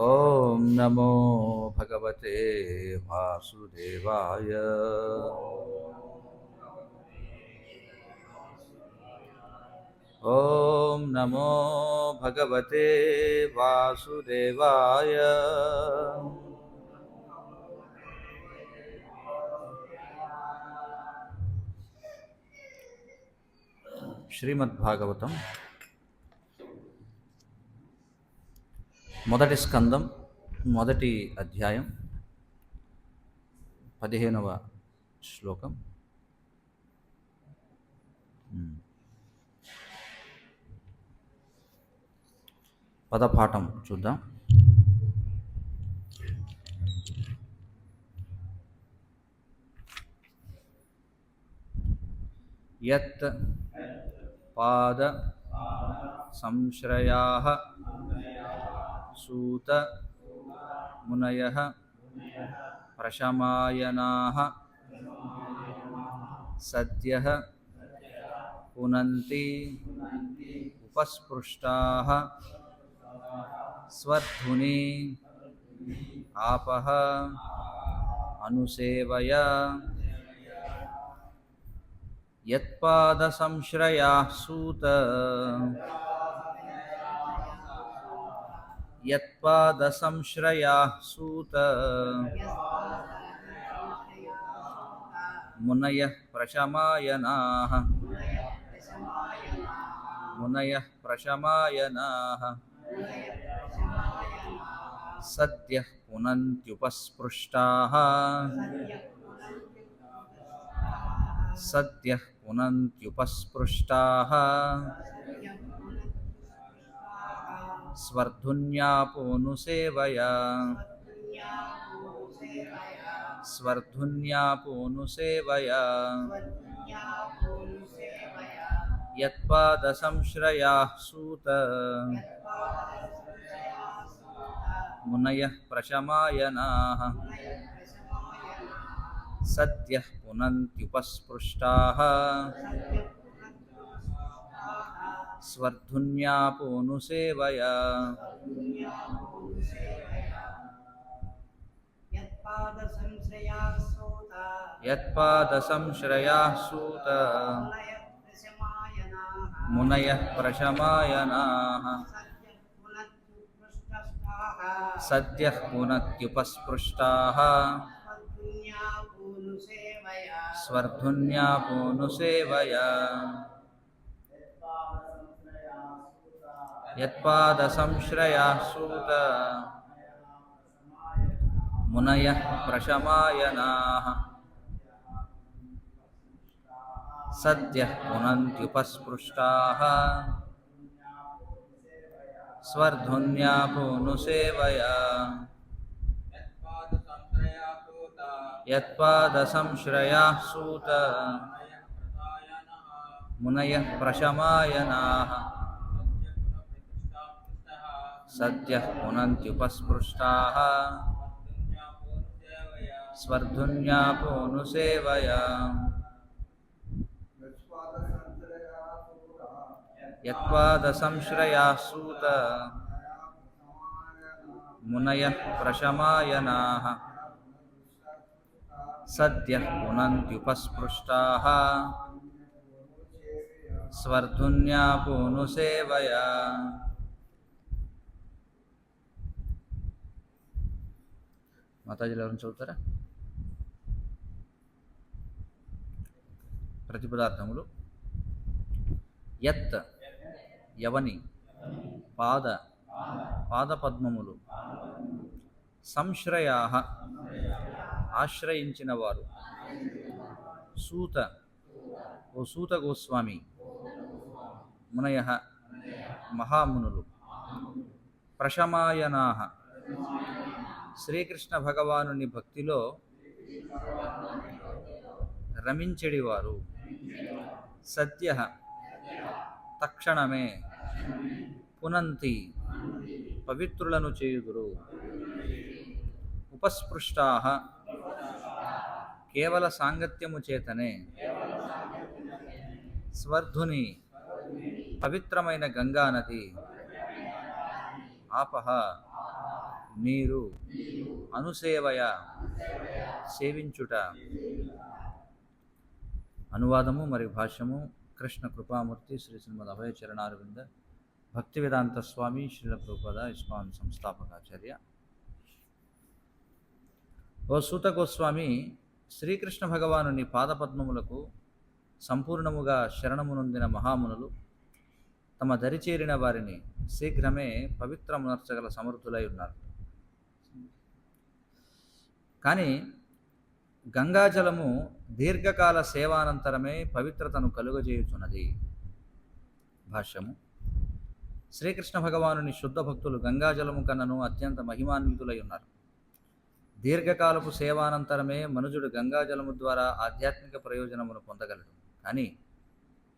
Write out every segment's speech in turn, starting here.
ఓం నమో భగవతే వాసుదేవాయ. ఓం నమో భగవతే వాసుదేవాయ. శ్రీమద్భాగవతం మొదటి స్కందం మొదటి అధ్యాయం 15వ శ్లోకం. పదపాఠం చూద్దాం. యత్ పాద సంశ్రయాః సూత మునయః ప్రశమాయనాః సద్యః పునంతి ఉపస్పృష్టాః స్వర్ధుని ఆపః అనుసేవయ. యత్పాద సంశ్రయాః సూత యత్పాద సంశ్రయాః సూత మునయః ప్రశమాయనాః మునయః ప్రశమాయనాః సద్యః పునంత్యుపస్పృష్టాః సద్యః పునంత్యుపస్పృష్టాః స్వర్ధున్యాపోనుసేవయా స్వర్ధున్యాపోనుసేవయా. యత్పాద సంశ్రయాః సూత మునయః ప్రశమాయనాః సద్యః పునంత్యుపస్పృష్టాః స్వర్ధున్యాపోనుసేవయా. యత్పాద సంశ్రయాః సూత మునయః ప్రశమాయనాః సద్యః పునత్యుపస్పృష్టాః స్వర్ధున్యాపోనుసేవయా. యత్పాద సంశ్రయాః సూత మునయః ప్రశమాయనాః సద్యః పునంత్యుపస్పృష్టాః స్వర్ధున్యాపోనుసేవయా. యత్పాద సంశ్రయాః సూత మునయః ప్రశమాయనాః సద్యః పునంత్యుపస్పృష్టాః స్వర్ధున్యాపోనుసేవయా. యత్పాద సంశ్రయాః సూత మునయః ప్రశమాయనాః సద్యః పునంత్యుపస్పృష్టాః స్వర్ధున్యాపోనుసేవయా. మాతాజీలు ఎవరిని చదువుతారా? ప్రతిపదార్థములు. యత్ యవని, పాద పాదపద్మములు, సంశ్రయాః ఆశ్రయించిన వారు, సూత ఓ సూత గోస్వామి, మునయః మహామునులు, ప్రశమాయనాః శ్రీకృష్ణ భగవానుని భక్తిలో రమించెడివారు, సద్యః తక్షణమే, పునంతి పవిత్రులను చేయుదురు, ఉపస్పృష్టాః కేవల సాంగత్యము చేతనే, స్వర్ధుని పవిత్రమైన గంగానది, ఆపహ మీరు అనుసేవయ సేవించుట. అనువాదము మరియు భాష్యము కృష్ణ కృపామూర్తి శ్రీ శ్రీమద్ అభయ చరణారవింద భక్తి వేదాంత స్వామి శ్రీల ప్రభుపాద ఇస్కాన్ సంస్థాపకాచార్య. ఓ సూత గోస్వామి, శ్రీకృష్ణ భగవానుని పాదపద్మములకు సంపూర్ణముగా శరణమునొందిన మహామునులు తమ దరిచేరిన వారిని శీఘ్రమే పవిత్రమునర్చగల సమర్థులై ఉన్నారు. కానీ గంగాజలము దీర్ఘకాల సేవానంతరమే పవిత్రతను కలుగజేయుచున్నది. భాష్యము: శ్రీకృష్ణ భగవానుని శుద్ధ భక్తులు గంగాజలము కన్నను అత్యంత మహిమాన్వితులై ఉన్నారు. దీర్ఘకాలపు సేవానంతరమే మనుజుడు గంగాజలము ద్వారా ఆధ్యాత్మిక ప్రయోజనమును పొందగలడు. కానీ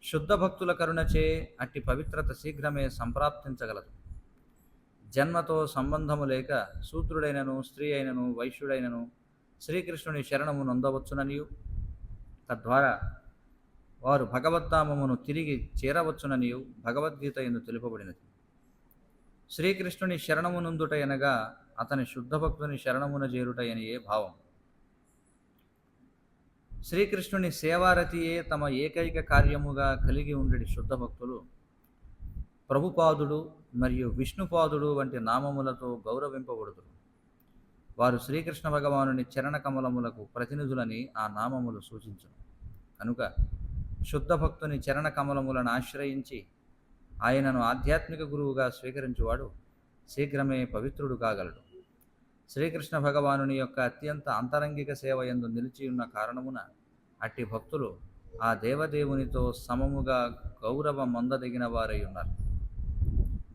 శుద్ధ భక్తుల కరుణచే అట్టి పవిత్రత శీఘ్రమే సంప్రాప్తించగలదు. జన్మతో సంబంధము లేక శూద్రుడైనను, స్త్రీ అయినను, వైశ్యుడైనను శ్రీకృష్ణుని శరణము నొందవచ్చుననియు, తద్వారా వారు భగవద్ధామమును తిరిగి చేరవచ్చుననియు భగవద్గీత యందు తెలుపబడినది. శ్రీకృష్ణుని శరణము నొందుట అనగా అతని శుద్ధ భక్తుని శరణమున చేరుట అనియే భావం. శ్రీకృష్ణుని సేవారతియే తమ ఏకైక కార్యముగా కలిగి ఉండేటి శుద్ధ భక్తులు ప్రభుపాదుడు మరియు విష్ణుపాదుడు వంటి నామములతో గౌరవింపబడుతురు. వారు శ్రీకృష్ణ భగవానుని చరణ కమలములకు ప్రతినిధులని ఆ నామములు సూచించును. కనుక శుద్ధ భక్తుని చరణ కమలములను ఆశ్రయించి ఆయనను ఆధ్యాత్మిక గురువుగా స్వీకరించువాడు శీఘ్రమే పవిత్రుడు కాగలడు. శ్రీకృష్ణ భగవానుని యొక్క అత్యంత అంతరంగిక సేవ యందు నిలిచి ఉన్న కారణమున అట్టి భక్తులు ఆ దేవదేవునితో సమముగా గౌరవ మందదగిన వారై ఉన్నారు.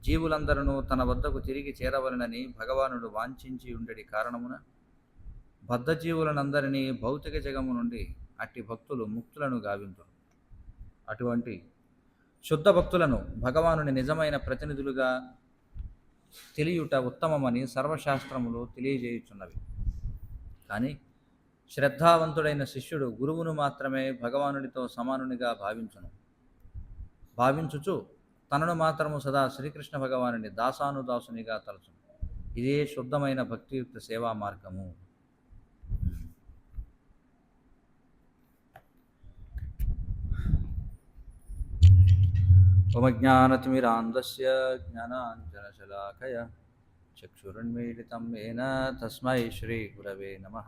జీవులందరూ తన వద్దకు తిరిగి చేరవలనని భగవానుడు వాంఛించి ఉండేటి కారణమున బద్ధజీవులనందరినీ భౌతిక జగము నుండి అట్టి భక్తులు ముక్తులను గావింతురు. అటువంటి శుద్ధ భక్తులను భగవానుని నిజమైన ప్రతినిధులుగా తెలియుట ఉత్తమమని సర్వశాస్త్రములు తెలియజేయుచున్నవి. కానీ శ్రద్ధావంతుడైన శిష్యుడు గురువును మాత్రమే భగవానుడితో సమానునిగా భావించుచు తనను మాత్రము సదా శ్రీకృష్ణ భగవానుని దాసానుదాసునిగా తలచును. ఇదే శుద్ధమైన భక్తియుక్త సేవా మార్గము. ఓమజ్ఞానతిమిరాంధస్య జ్ఞానాంజనశలాకయ చక్షురున్మీలితం येन తస్మై శ్రీగురవే నమః.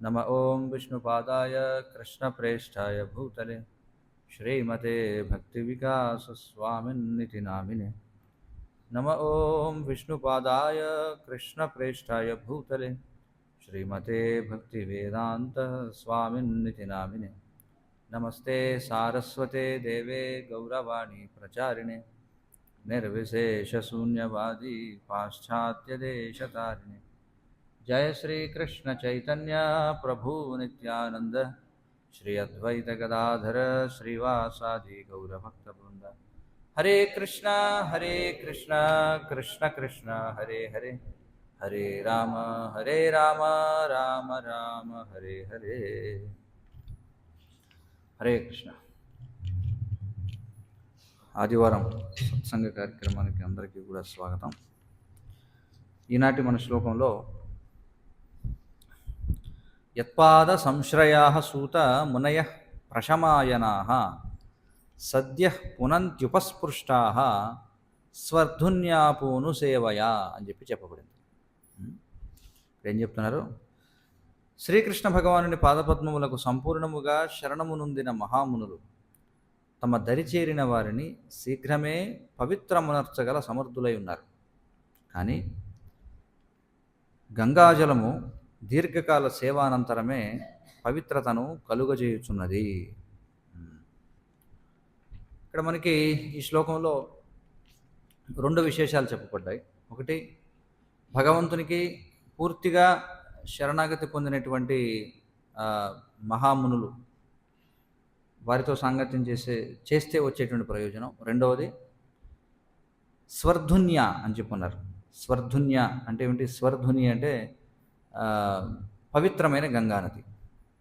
నమ ఓం విష్ణుపాదాయ కృష్ణప్రేష్ఠాయ భూతలే శ్రీమతే భక్తివికాసస్వామిన్నితి నామినే. నమ ఓం విష్ణుపాదాయ కృష్ణప్రేష్ఠాయ భూతలే శ్రీమతే భక్తివేదాంత స్వామిన్నితి నామినే. నమస్తే సారస్వతే దేవే గౌరవాణి ప్రచారిణే నిర్విశేషశూన్యవాది పాశ్చాత్యదేశతారిణే. జయ శ్రీకృష్ణ చైతన్య ప్రభు నిత్యానంద శ్రీ అద్వైత గదాధర శ్రీవాసాది గౌరభక్తవృంద. హరే కృష్ణ కృష్ణ కృష్ణ హరే హరే, హరే రామ రామ రామ హరే హరే. హరే కృష్ణ. ఆదివారం సత్సంగ కార్యక్రమానికి అందరికీ కూడా స్వాగతం. ఈనాటి మన శ్లోకంలో యత్పాద సంశ్రయాః సూత మునయః ప్రశమాయనాః సద్యః పునంత్యుపస్పృష్టాః స్వర్ధున్యాపూను సేవయా అని చెప్పబడింది. ఏం చెప్తున్నారు? శ్రీకృష్ణ భగవానుని పాదపద్మములకు సంపూర్ణముగా శరణమునొందిన మహామునులు తమ దరిచేరిన వారిని శీఘ్రమే పవిత్రమునర్చగల సమర్థులై ఉన్నారు. కానీ గంగాజలము దీర్ఘకాల సేవానంతరమే పవిత్రతను కలుగజేయుచున్నది. ఇక్కడ మనకి ఈ శ్లోకంలో రెండు విశేషాలు చెప్పబడ్డాయి. ఒకటి, భగవంతునికి పూర్తిగా శరణాగతి పొందినటువంటి మహామునులు వారితో సాంగత్యం చేస్తే వచ్చేటువంటి ప్రయోజనం. రెండవది స్వర్ధున్య అని చెప్పున్నారు. స్వర్ధున్య అంటే ఏమిటి? స్వర్ధుని అంటే పవిత్రమైన గంగానది.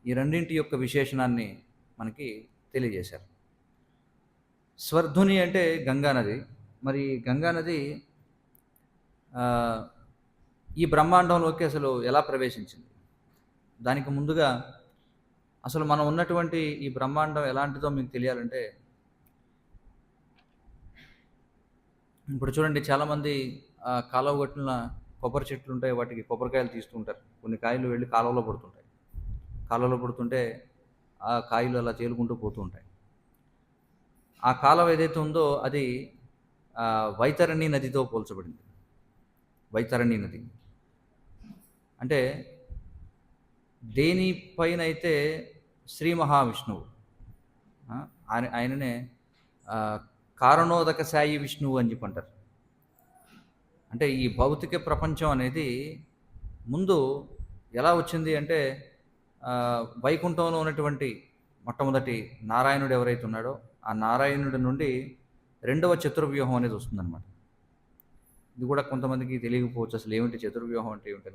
ఈ రెండింటి యొక్క విశేషణాన్ని మనకి తెలియజేశారు. స్వర్ధుని అంటే గంగానది. మరి గంగానది ఆహ్, ఈ బ్రహ్మాండంలోకి అసలు ఎలా ప్రవేశించింది? దానికి ముందుగా అసలు మనం ఉన్నటువంటి ఈ బ్రహ్మాండం ఎలాంటిదో మీకు తెలియాలంటే, ఇప్పుడు చూడండి చాలామంది కాలువ గట్టున కొబ్బరి చెట్లుంటాయి. వాటికి కొబ్బరికాయలు తీస్తూ ఉంటారు. కొన్ని కాయలు వెళ్ళి కాలువలో పడుతుంటాయి. కాలువలో పడుతుంటే ఆ కాయలు అలా తేలుకుంటూ పోతూ ఉంటాయి. ఆ కాలువ ఏదైతే ఉందో అది వైతరణి నదితో పోల్చబడింది. వైతరణి నది. అంటే దేనిపైనైతే శ్రీ మహావిష్ణువు ఆయననే ఆహ్, కారణోదక సాయి విష్ణువు అని చెప్పి అంటారు. అంటే ఈ భౌతిక ప్రపంచం అనేది ముందు ఎలా వచ్చింది అంటే వైకుంఠంలో ఉన్నటువంటి మొట్టమొదటి నారాయణుడు ఎవరైతే ఉన్నాడో ఆ నారాయణుడి నుండి రెండవ చతుర్వ్యూహం అనేది వస్తుందన్నమాట. ఇది కూడా కొంతమందికి తెలియకపోవచ్చు అసలు ఏమిటి చతుర్వ్యూహం అంటే ఏమిటి.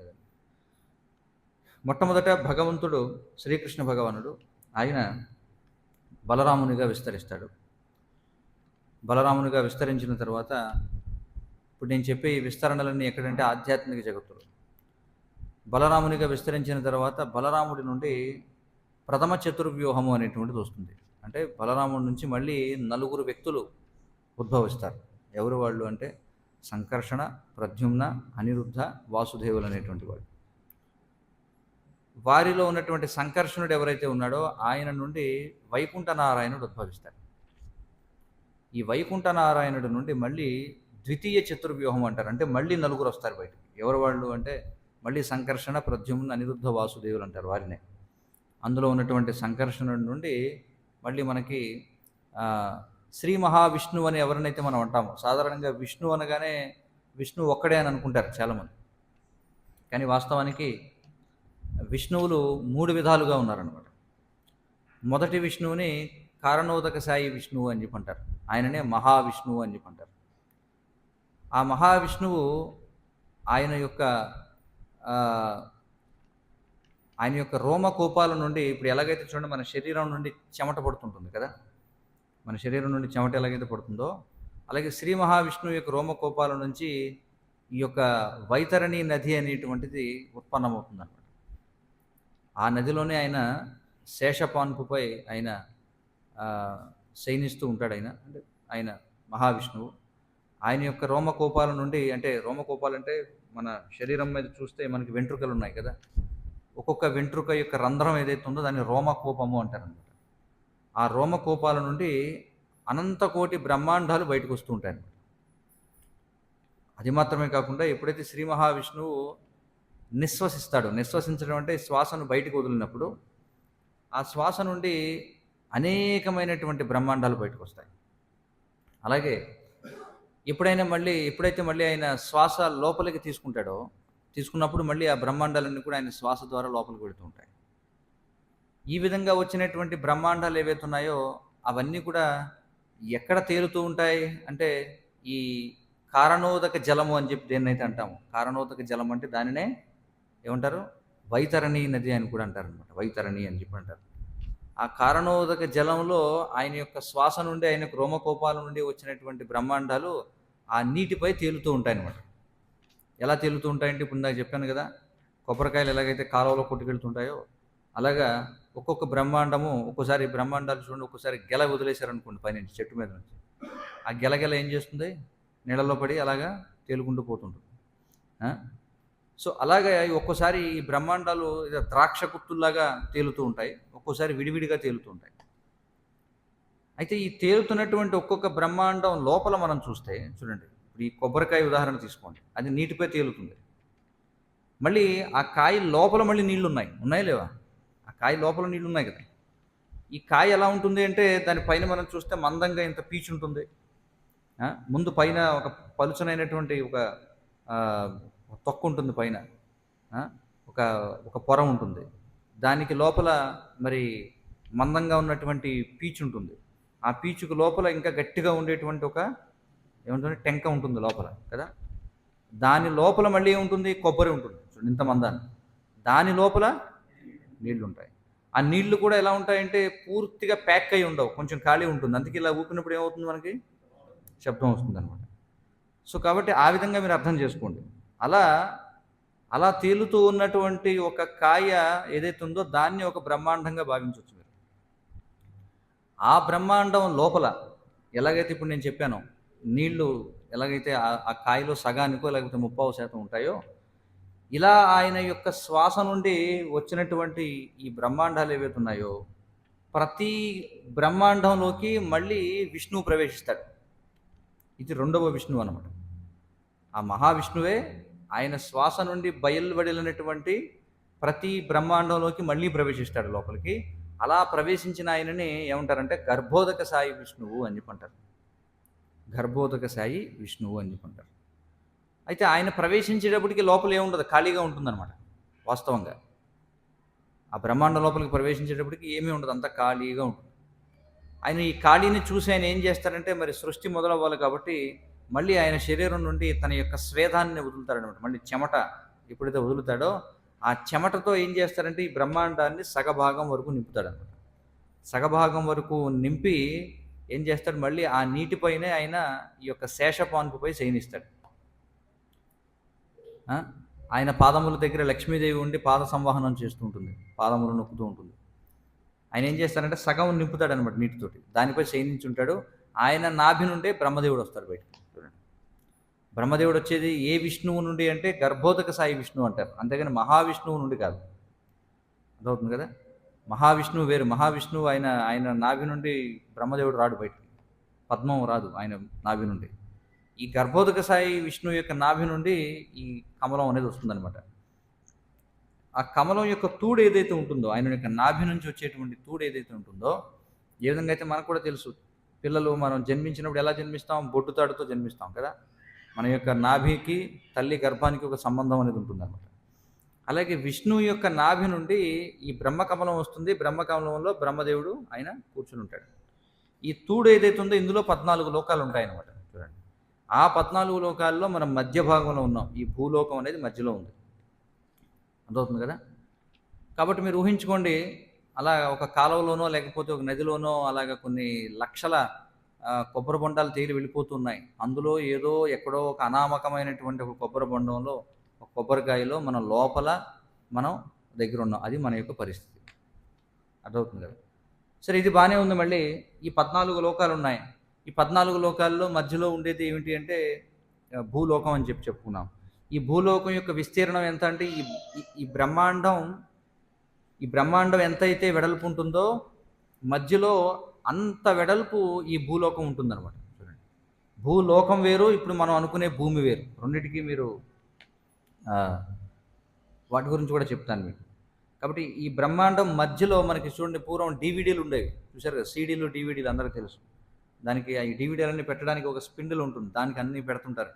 మొట్టమొదట భగవంతుడు శ్రీకృష్ణ భగవానుడు ఆయన బలరామునిగా విస్తరిస్తాడు. బలరామునిగా విస్తరించిన తర్వాత ఇప్పుడు నేను చెప్పే ఈ విస్తరణలన్నీ ఎక్కడంటే ఆధ్యాత్మిక జగత్తులు. బలరామునిగా విస్తరించిన తర్వాత బలరాముడి నుండి ప్రథమ చతుర్వ్యూహము అనేటువంటిది వస్తుంది. అంటే బలరాముడి నుంచి మళ్ళీ నలుగురు వ్యక్తులు ఉద్భవిస్తారు. ఎవరు వాళ్ళు అంటే సంకర్షణ, ప్రద్యుమ్న, అనిరుద్ధ, వాసుదేవులు అనేటువంటి వాళ్ళు. వారిలో ఉన్నటువంటి సంకర్షణుడు ఎవరైతే ఉన్నాడో ఆయన నుండి వైకుంఠ నారాయణుడు ఉద్భవిస్తాడు. ఈ వైకుంఠ నారాయణుడి నుండి మళ్ళీ ద్వితీయ చతుర్వ్యూహం అంటారు. అంటే మళ్ళీ నలుగురు వస్తారు బయటికి. ఎవరు వాళ్ళు అంటే మళ్ళీ సంకర్షణ, ప్రద్యుమ్న, అనిరుద్ధ, వాసుదేవులు అంటారు వారినే. అందులో ఉన్నటువంటి సంకర్షణుడి నుండి మళ్ళీ మనకి శ్రీ మహావిష్ణువు అని ఎవరినైతే మనం అంటామో, సాధారణంగా విష్ణు అనగానే విష్ణు ఒక్కడే అని అనుకుంటారు చాలామంది. కానీ వాస్తవానికి విష్ణువులు 3 విధాలుగా ఉన్నారనమాట. మొదటి విష్ణువుని కారణోదక సాయి విష్ణువు అని చెప్పి అంటారు. ఆయననే మహావిష్ణువు అని చెప్పి అంటారు. ఆ మహావిష్ణువు ఆయన యొక్క రోమకోపాల నుండి ఇప్పుడు ఎలాగైతే చూడండి మన శరీరం నుండి చెమట పడుతుంటుంది కదా, మన శరీరం నుండి చెమట ఎలాగైతే పడుతుందో అలాగే శ్రీ మహావిష్ణువు యొక్క రోమకోపాల నుంచి ఈ యొక్క వైతరణి నది అనేటువంటిది ఉత్పన్నమవుతుందన్నమాట. ఆ నదిలోనే ఆయన శేషపాన్పుపై ఆయన శయనిస్తూ ఉంటాడు. అంటే ఆయన మహావిష్ణువు ఆయన యొక్క రోమకోపాల నుండి, అంటే రోమకోపాలు అంటే మన శరీరం మీద చూస్తే మనకి వెంట్రుకలు ఉన్నాయి కదా, ఒక్కొక్క వెంట్రుక యొక్క రంధ్రం ఏదైతే ఉందో దాన్ని రోమకోపము అంటారనమాట. ఆ రోమకోపాల నుండి అనంత కోటి బ్రహ్మాండాలు బయటకు వస్తూ ఉంటాయి అన్నమాట. అది మాత్రమే కాకుండా ఎప్పుడైతే శ్రీ మహావిష్ణువు నిశ్వసిస్తాడు, నిశ్వసించడం అంటే శ్వాసను బయటకు వదిలినప్పుడు ఆ శ్వాస నుండి అనేకమైనటువంటి బ్రహ్మాండాలు బయటకు వస్తాయి. అలాగే ఎప్పుడైతే మళ్ళీ ఆయన శ్వాస లోపలికి తీసుకున్నప్పుడు మళ్ళీ ఆ బ్రహ్మాండాలన్నీ కూడా ఆయన శ్వాస ద్వారా లోపలికి వెళుతూ ఉంటాయి. ఈ విధంగా వచ్చినటువంటి బ్రహ్మాండాలు ఏవైతే ఉన్నాయో అవన్నీ కూడా ఎక్కడ తేలుతూ ఉంటాయి అంటే ఈ కారణోదక జలము అని చెప్పి దేన్నైతే అంటాము. కారణోదక జలం అంటే దానినే ఏమంటారు, వైతరణి నది అని కూడా అంటారు అనమాట. వైతరణి అని చెప్పి అంటారు. ఆ కారణోదక జలంలో ఆయన యొక్క శ్వాస నుండి, ఆయన యొక్క రోమకోపాల నుండి వచ్చినటువంటి బ్రహ్మాండాలు ఆ నీటిపై తేలుతూ ఉంటాయి అన్నమాట. ఎలా తేలుతూ ఉంటాయంటే ఇప్పుడు ఇందాక చెప్పాను కదా, కొబ్బరికాయలు ఎలాగైతే కాలువలో కొట్టుకెళ్తుంటాయో అలాగా ఒక్కొక్క బ్రహ్మాండము, ఒక్కోసారి బ్రహ్మాండాలు చూడండి, ఒక్కోసారి గెల వదిలేశారనుకోండి పైనుంచి చెట్టు మీద నుంచి, ఆ గెల ఏం చేస్తుంది, నీళ్ళలో పడి అలాగా తేలుకుంటూ పోతుంటుంది. సో అలాగే ఒక్కోసారి ఈ బ్రహ్మాండాలు ద్రాక్ష కుత్తుల్లాగా తేలుతూ ఉంటాయి, ఒక్కోసారి విడివిడిగా తేలుతూ ఉంటాయి. అయితే ఈ తేలుతున్నటువంటి ఒక్కొక్క బ్రహ్మాండం లోపల మనం చూస్తే చూడండి, ఇప్పుడు ఈ కొబ్బరికాయ ఉదాహరణ తీసుకోండి, అది నీటిపై తేలుతుంది. మళ్ళీ ఆ కాయ లోపల మళ్ళీ నీళ్లు ఉన్నాయా లేవా? ఆ కాయ లోపల నీళ్లు ఉన్నాయి కదా. ఈ కాయ ఎలా ఉంటుంది అంటే దానిపైన మనం చూస్తే మందంగా ఇంత పీచు ఉంటుంది. ముందు పైన ఒక పలుచనైనటువంటి ఒక తొక్క ఉంటుంది, పైన ఒక పొర ఉంటుంది, దానికి లోపల మరి మందంగా ఉన్నటువంటి పీచు ఉంటుంది. ఆ పీచుకు లోపల ఇంకా గట్టిగా ఉండేటువంటి ఒక ఏముంటుంది, టెంక ఉంటుంది లోపల కదా. దాని లోపల మళ్ళీ ఏముంటుంది, కొబ్బరి ఉంటుంది చూడండి ఇంత మందాన్ని, దాని లోపల నీళ్లు ఉంటాయి. ఆ నీళ్లు కూడా ఎలా ఉంటాయంటే పూర్తిగా ప్యాక్ అయి ఉండవు, కొంచెం ఖాళీ ఉంటుంది. అందుకే ఇలా ఊపినప్పుడు ఏమవుతుంది, మనకి శబ్దం వస్తుంది అనమాట. సో కాబట్టి ఆ విధంగా మీరు అర్థం చేసుకోండి. అలా అలా తేలుతూ ఉన్నటువంటి ఒక కాయ ఏదైతే ఉందో దాన్ని ఒక బ్రహ్మాండంగా భావించవచ్చు మీరు. ఆ బ్రహ్మాండం లోపల ఎలాగైతే ఇప్పుడు నేను చెప్పానో, నీళ్లు ఎలాగైతే ఆ కాయలో సగానికో లేకపోతే 30% ఉంటాయో, ఇలా ఆయన యొక్క శ్వాస నుండి వచ్చినటువంటి ఈ బ్రహ్మాండాలు ఏవైతే ఉన్నాయో, ప్రతి బ్రహ్మాండంలోకి మళ్ళీ విష్ణువు ప్రవేశిస్తాడు. ఇది రెండవ విష్ణువు అన్నమాట. ఆ మహావిష్ణువే ఆయన శ్వాస నుండి బయలువడినటువంటి ప్రతి బ్రహ్మాండంలోకి మళ్ళీ ప్రవేశిస్తాడు లోపలికి. అలా ప్రవేశించిన ఆయనని ఏమంటారంటే గర్భోదక సాయి విష్ణువు అని చెప్పంటారు. గర్భోదక సాయి విష్ణువు అని చెప్పంటారు. అయితే ఆయన ప్రవేశించేటప్పటికి లోపల ఏముండదు, ఖాళీగా ఉంటుందన్నమాట. వాస్తవంగా ఆ బ్రహ్మాండం లోపలికి ప్రవేశించేటప్పటికి ఏమీ ఉండదు, అంతా ఖాళీగా ఉంటుంది. ఆయన ఈ ఖాళీని చూసి ఆయన ఏం చేస్తారంటే, మరి సృష్టి మొదలవ్వాలి కాబట్టి మళ్ళీ ఆయన శరీరం నుండి తన యొక్క స్వేదాన్ని వదులుతాడనమాట. మళ్ళీ చెమట ఎప్పుడైతే వదులుతాడో ఆ చెమటతో ఏం చేస్తారంటే ఈ బ్రహ్మాండాన్ని సగభాగం వరకు నింపుతాడనమాట. సగభాగం వరకు నింపి ఏం చేస్తాడు, మళ్ళీ ఆ నీటిపైనే ఆయన ఈ యొక్క శేషపాన్పుపై శయనిస్తాడు. ఆయన పాదముల దగ్గర లక్ష్మీదేవి ఉండి పాద సంవాహనం చేస్తూ ఉంటుంది, పాదములు నొక్కుతూ ఉంటుంది. ఆయన ఏం చేస్తారంటే సగం నింపుతాడు అనమాట నీటితోటి, దానిపై శయనించి ఉంటాడు. ఆయన నాభి నుండే బ్రహ్మదేవుడు వస్తాడు బయటకు. చూడండి, బ్రహ్మదేవుడు వచ్చేది ఏ విష్ణువు నుండి అంటే గర్భోదక సాయి విష్ణువు అంటారు, అంతేగాని మహావిష్ణువు నుండి కాదు. అర్థమవుతుంది కదా. మహావిష్ణువు వేరు. మహావిష్ణువు ఆయన ఆయన నాభి నుండి బ్రహ్మదేవుడు రాడు బయటికి, పద్మం రాదు ఆయన నాభి నుండి. ఈ గర్భోదక సాయి విష్ణువు యొక్క నాభి నుండి ఈ కమలం అనేది వస్తుందన్నమాట. ఆ కమలం యొక్క తూడు ఏదైతే ఉంటుందో, ఆయన యొక్క నాభి నుంచి వచ్చేటువంటి తూడు ఏదైతే ఉంటుందో, ఏ విధంగా అయితే మనకు కూడా తెలుసు, పిల్లలు మనం జన్మించినప్పుడు ఎలా జన్మిస్తాం, బొడ్డుతాడుతో జన్మిస్తాం కదా. మన యొక్క నాభికి తల్లి గర్భానికి ఒక సంబంధం అనేది ఉంటుందన్నమాట. అలాగే విష్ణువు యొక్క నాభి నుండి ఈ బ్రహ్మకమలం వస్తుంది. బ్రహ్మకమలంలో బ్రహ్మదేవుడు ఆయన కూర్చుని ఉంటాడు. ఈ తూడు ఏదైతే ఉందో ఇందులో 14 లోకాలు ఉంటాయన్నమాట. చూడండి, ఆ 14 లోకాల్లో మనం మధ్య భాగంలో ఉన్నాం. ఈ భూలోకం అనేది మధ్యలో ఉంది. అర్థమవుతుంది కదా. కాబట్టి మీరు ఊహించుకోండి, అలా ఒక కాలువలోనో లేకపోతే ఒక నదిలోనో అలాగ కొన్ని లక్షల కొబ్బరి బొండాలు తేలి వెళ్ళిపోతున్నాయి. అందులో ఏదో ఎక్కడో ఒక అనామకమైనటువంటి ఒక కొబ్బరి బొండంలో, ఒక కొబ్బరికాయలో మనం లోపల మనం దగ్గర ఉన్నాం. అది మన యొక్క పరిస్థితి. అర్థమవుతుంది కదా. సరే, ఇది బాగానే ఉంది. మళ్ళీ ఈ 14 లోకాలు ఉన్నాయి. ఈ 14 లోకాల్లో మధ్యలో ఉండేది ఏమిటి అంటే భూలోకం అని చెప్పుకున్నాం. ఈ భూలోకం యొక్క విస్తీర్ణం ఎంత అంటే ఈ బ్రహ్మాండం ఎంతైతే వెడల్పు ఉంటుందో మధ్యలో అంత వెడల్పు ఈ భూలోకం ఉంటుందన్నమాట. చూడండి, భూలోకం వేరు, ఇప్పుడు మనం అనుకునే భూమి వేరు. రెండింటికి మీరు వాటి గురించి కూడా చెప్తాను మీకు. కాబట్టి ఈ బ్రహ్మాండం మధ్యలో మనకి చూడండి, పూర్వం డివిడీలు ఉండేవి, చూసారు కదా, సీడీలు డివిడీలు అందరికీ తెలుసు. దానికి ఈ డివిడీలన్నీ పెట్టడానికి ఒక స్పిండిల్ ఉంటుంది, దానికి అన్నీ పెడుతుంటారు.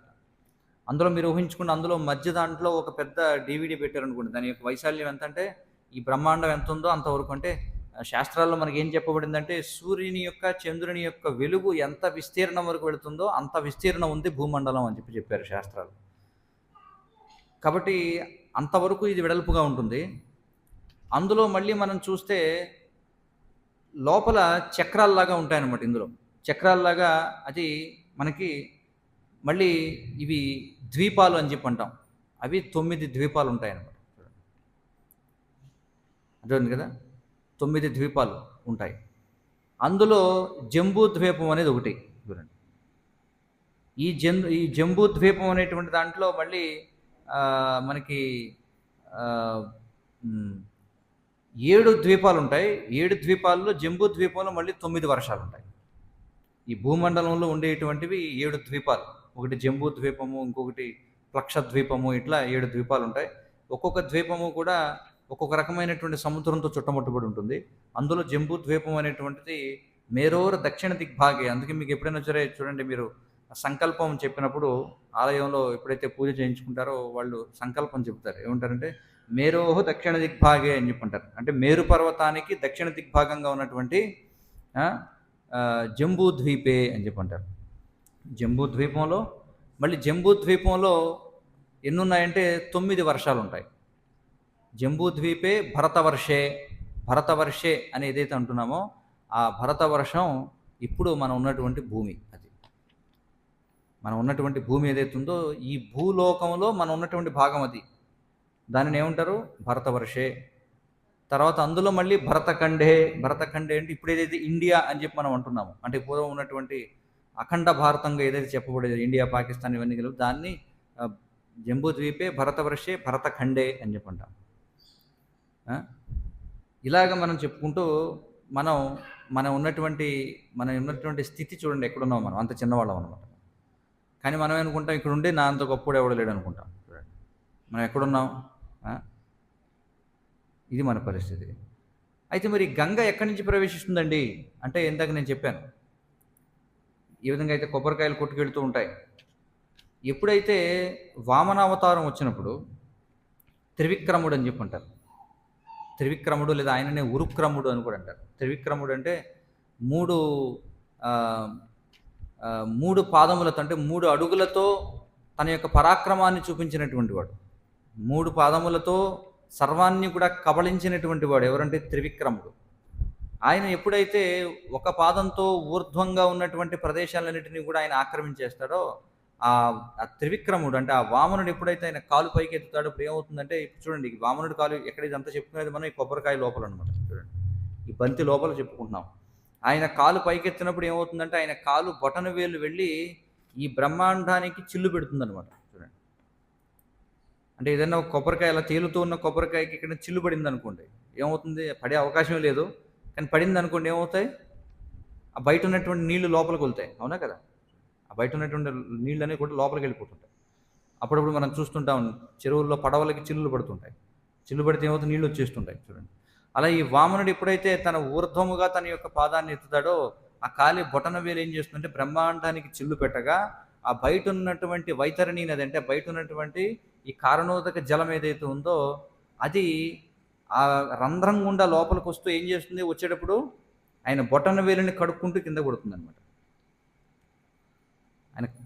అందులో మీరు ఊహించుకున్న అందులో మధ్య దాంట్లో ఒక పెద్ద డివిడీ పెట్టారనుకోండి, దాని యొక్క వైశాల్యం ఎంత అంటే ఈ బ్రహ్మాండం ఎంత ఉందో అంతవరకు. అంటే శాస్త్రాల్లో మనకి ఏం చెప్పబడిందంటే సూర్యుని యొక్క చంద్రుని యొక్క వెలుగు ఎంత విస్తీర్ణం వరకు వెళుతుందో అంత విస్తీర్ణం ఉంది భూమండలం అని చెప్పారు శాస్త్రాలు. కాబట్టి అంతవరకు ఇది వెడల్పుగా ఉంటుంది. అందులో మళ్ళీ మనం చూస్తే లోపల చక్రాల్లాగా ఉంటాయన్నమాట. ఇందులో చక్రాల్లాగా అది మనకి మళ్ళీ ఇవి ద్వీపాలు అని చెప్పి అంటాం. అవి 9 ద్వీపాలు ఉంటాయన్నమాట. అర్థమైంది కదా, 9 ద్వీపాలు ఉంటాయి. అందులో జంబూ ద్వీపం అనేది ఒకటి. చూడండి, ఈ జంబూ ద్వీపం అనేటువంటి దాంట్లో మళ్ళీ మనకి 7 ద్వీపాలు ఉంటాయి. 7 ద్వీపాల్లో జంబూ ద్వీపంలో మళ్ళీ 9 వర్షాలు ఉంటాయి. ఈ భూమండలంలో ఉండేటువంటివి 7 ద్వీపాలు. ఒకటి జంబూ ద్వీపము, ఇంకొకటి ప్లక్ష ద్వీపము, ఇట్లా 7 ద్వీపాలు ఉంటాయి. ఒక్కొక్క ద్వీపము కూడా ఒక్కొక్క రకమైనటువంటి సముద్రంతో చుట్టముట్టబడి ఉంటుంది. అందులో జంబూ ద్వీపం అనేటువంటిది మేరోర్ దక్షిణ దిగ్భాగే. అందుకే మీకు ఎప్పుడైనా సరే చూడండి, మీరు సంకల్పం చెప్పినప్పుడు ఆలయంలో ఎప్పుడైతే పూజ చేయించుకుంటారో వాళ్ళు సంకల్పం చెప్తారు. ఏమంటారంటే మేరోహ దక్షిణ దిగ్భాగే అని చెప్పుంటారు. అంటే మేరు పర్వతానికి దక్షిణ దిగ్భాగంగా ఉన్నటువంటి జంబూ ద్వీపే అని చెప్పంటారు. జంబూ ద్వీపంలో మళ్ళీ జంబూ ద్వీపంలో ఎన్ని ఉన్నాయంటే 9 వర్షాలు ఉంటాయి. జంబూ ద్వీపే భరతవర్షే అని ఏదైతే అంటున్నామో ఆ భరతవర్షం ఇప్పుడు మనం ఉన్నటువంటి భూమి. అది మనం ఉన్నటువంటి భూమి ఏదైతే ఉందో ఈ భూలోకంలో మనం ఉన్నటువంటి భాగం అది. దానిని ఏమంటారు? భరతవర్షే. తర్వాత అందులో మళ్ళీ భరతఖండే. భరతఖండే అంటే ఇప్పుడు ఏదైతే ఇండియా అని చెప్పి మనం అంటున్నాము, అంటే పూర్వం ఉన్నటువంటి అఖండ భారతంగా ఏదైతే చెప్పబడేది ఇండియా పాకిస్తాన్ ఇవన్నీ కలిపి దాన్ని జంబూద్వీపే భరతవర్షే భరతఖండే అని చెప్పంటాం. ఇలాగ మనం చెప్పుకుంటూ మనం మనం ఉన్నటువంటి స్థితి చూడండి, ఎక్కడున్నాం మనం, అంత చిన్నవాళ్ళం అనమాట. కానీ మనం ఏమనుకుంటాం, ఇక్కడ ఉండి నా అంత గొప్పడు ఎవడు లేడు అనుకుంటాం. చూడండి మనం ఎక్కడున్నాం. ఇది మన పరిస్థితి. అయితే మరి గంగ ఎక్కడి నుంచి ప్రవేశిస్తుందండి అంటే, ఇందాక నేను చెప్పాను ఏ విధంగా అయితే కొబ్బరికాయలు కొట్టుకెళ్తూ ఉంటాయి. ఎప్పుడైతే వామనావతారం వచ్చినప్పుడు త్రివిక్రముడు అని చెప్పి అంటారు. త్రివిక్రముడు లేదా ఆయననే ఉరుక్రముడు అని కూడా అంటారు. త్రివిక్రముడు అంటే మూడు పాదములతో, అంటే 3 అడుగులతో తన యొక్క పరాక్రమాన్ని చూపించినటువంటి వాడు. 3 పాదములతో సర్వాన్ని కూడా కబళించినటువంటి వాడు ఎవరంటే త్రివిక్రముడు. ఆయన ఎప్పుడైతే ఒక పాదంతో ఊర్ధ్వంగా ఉన్నటువంటి ప్రదేశాలన్నింటినీ కూడా ఆయన ఆక్రమించేస్తాడో, ఆ త్రివిక్రముడు అంటే ఆ వామనుడు ఎప్పుడైతే ఆయన కాలు పైకి ఎత్తుతాడో ఇప్పుడు ఏమవుతుందంటే, ఇప్పుడు చూడండి వామనుడు కాలు ఎక్కడ, ఇదంతా చెప్పుకునేది మనం ఈ కొబ్బరికాయ లోపల అనమాట. చూడండి ఈ బంతి లోపల చెప్పుకుంటున్నాం. ఆయన కాలు పైకెత్తినప్పుడు ఏమవుతుందంటే ఆయన కాలు బొటన వేలు వెళ్ళి ఈ బ్రహ్మాండానికి చిల్లు పెడుతుంది అనమాట. చూడండి అంటే ఏదైనా ఒక కొబ్బరికాయ అలా తేలుతూ ఉన్న కొబ్బరికాయకి ఇక్కడ చిల్లు పడింది అనుకోండి, ఏమవుతుంది? పడే అవకాశమే లేదు. కానీ పడింది అనుకోండి ఏమవుతాయి? ఆ బయట ఉన్నటువంటి నీళ్లు లోపలికి వెళ్తాయి, అవునా కదా? ఆ బయట ఉన్నటువంటి నీళ్ళు అనేవి కూడా లోపలికి వెళ్ళిపోతుంటాయి. అప్పుడప్పుడు మనం చూస్తుంటాం చెరువుల్లో పడవలకి చిల్లులు పడుతుంటాయి. చిల్లు పడితే ఏమవుతుంది? నీళ్ళు వచ్చేస్తుంటాయి. చూడండి అలా ఈ వామనుడు ఎప్పుడైతే తన ఊర్ధ్వముగా తన యొక్క పాదాన్ని ఎత్తుతాడో, ఆ కాలి బొటన వేలు ఏం చేస్తుందంటే బ్రహ్మాండానికి చిల్లు పెట్టగా, ఆ బయట ఉన్నటువంటి వైతరణి నది అంటే బయట ఉన్నటువంటి ఈ కారణోదక జలం ఏదైతే ఉందో అది ఆ రంధ్రం గుండా లోపలికి వస్తూ ఏం చేస్తుంది? వచ్చేటప్పుడు ఆయన బొటన వేలుని కడుక్కుంటూ కింద పడుతుంది అనమాట.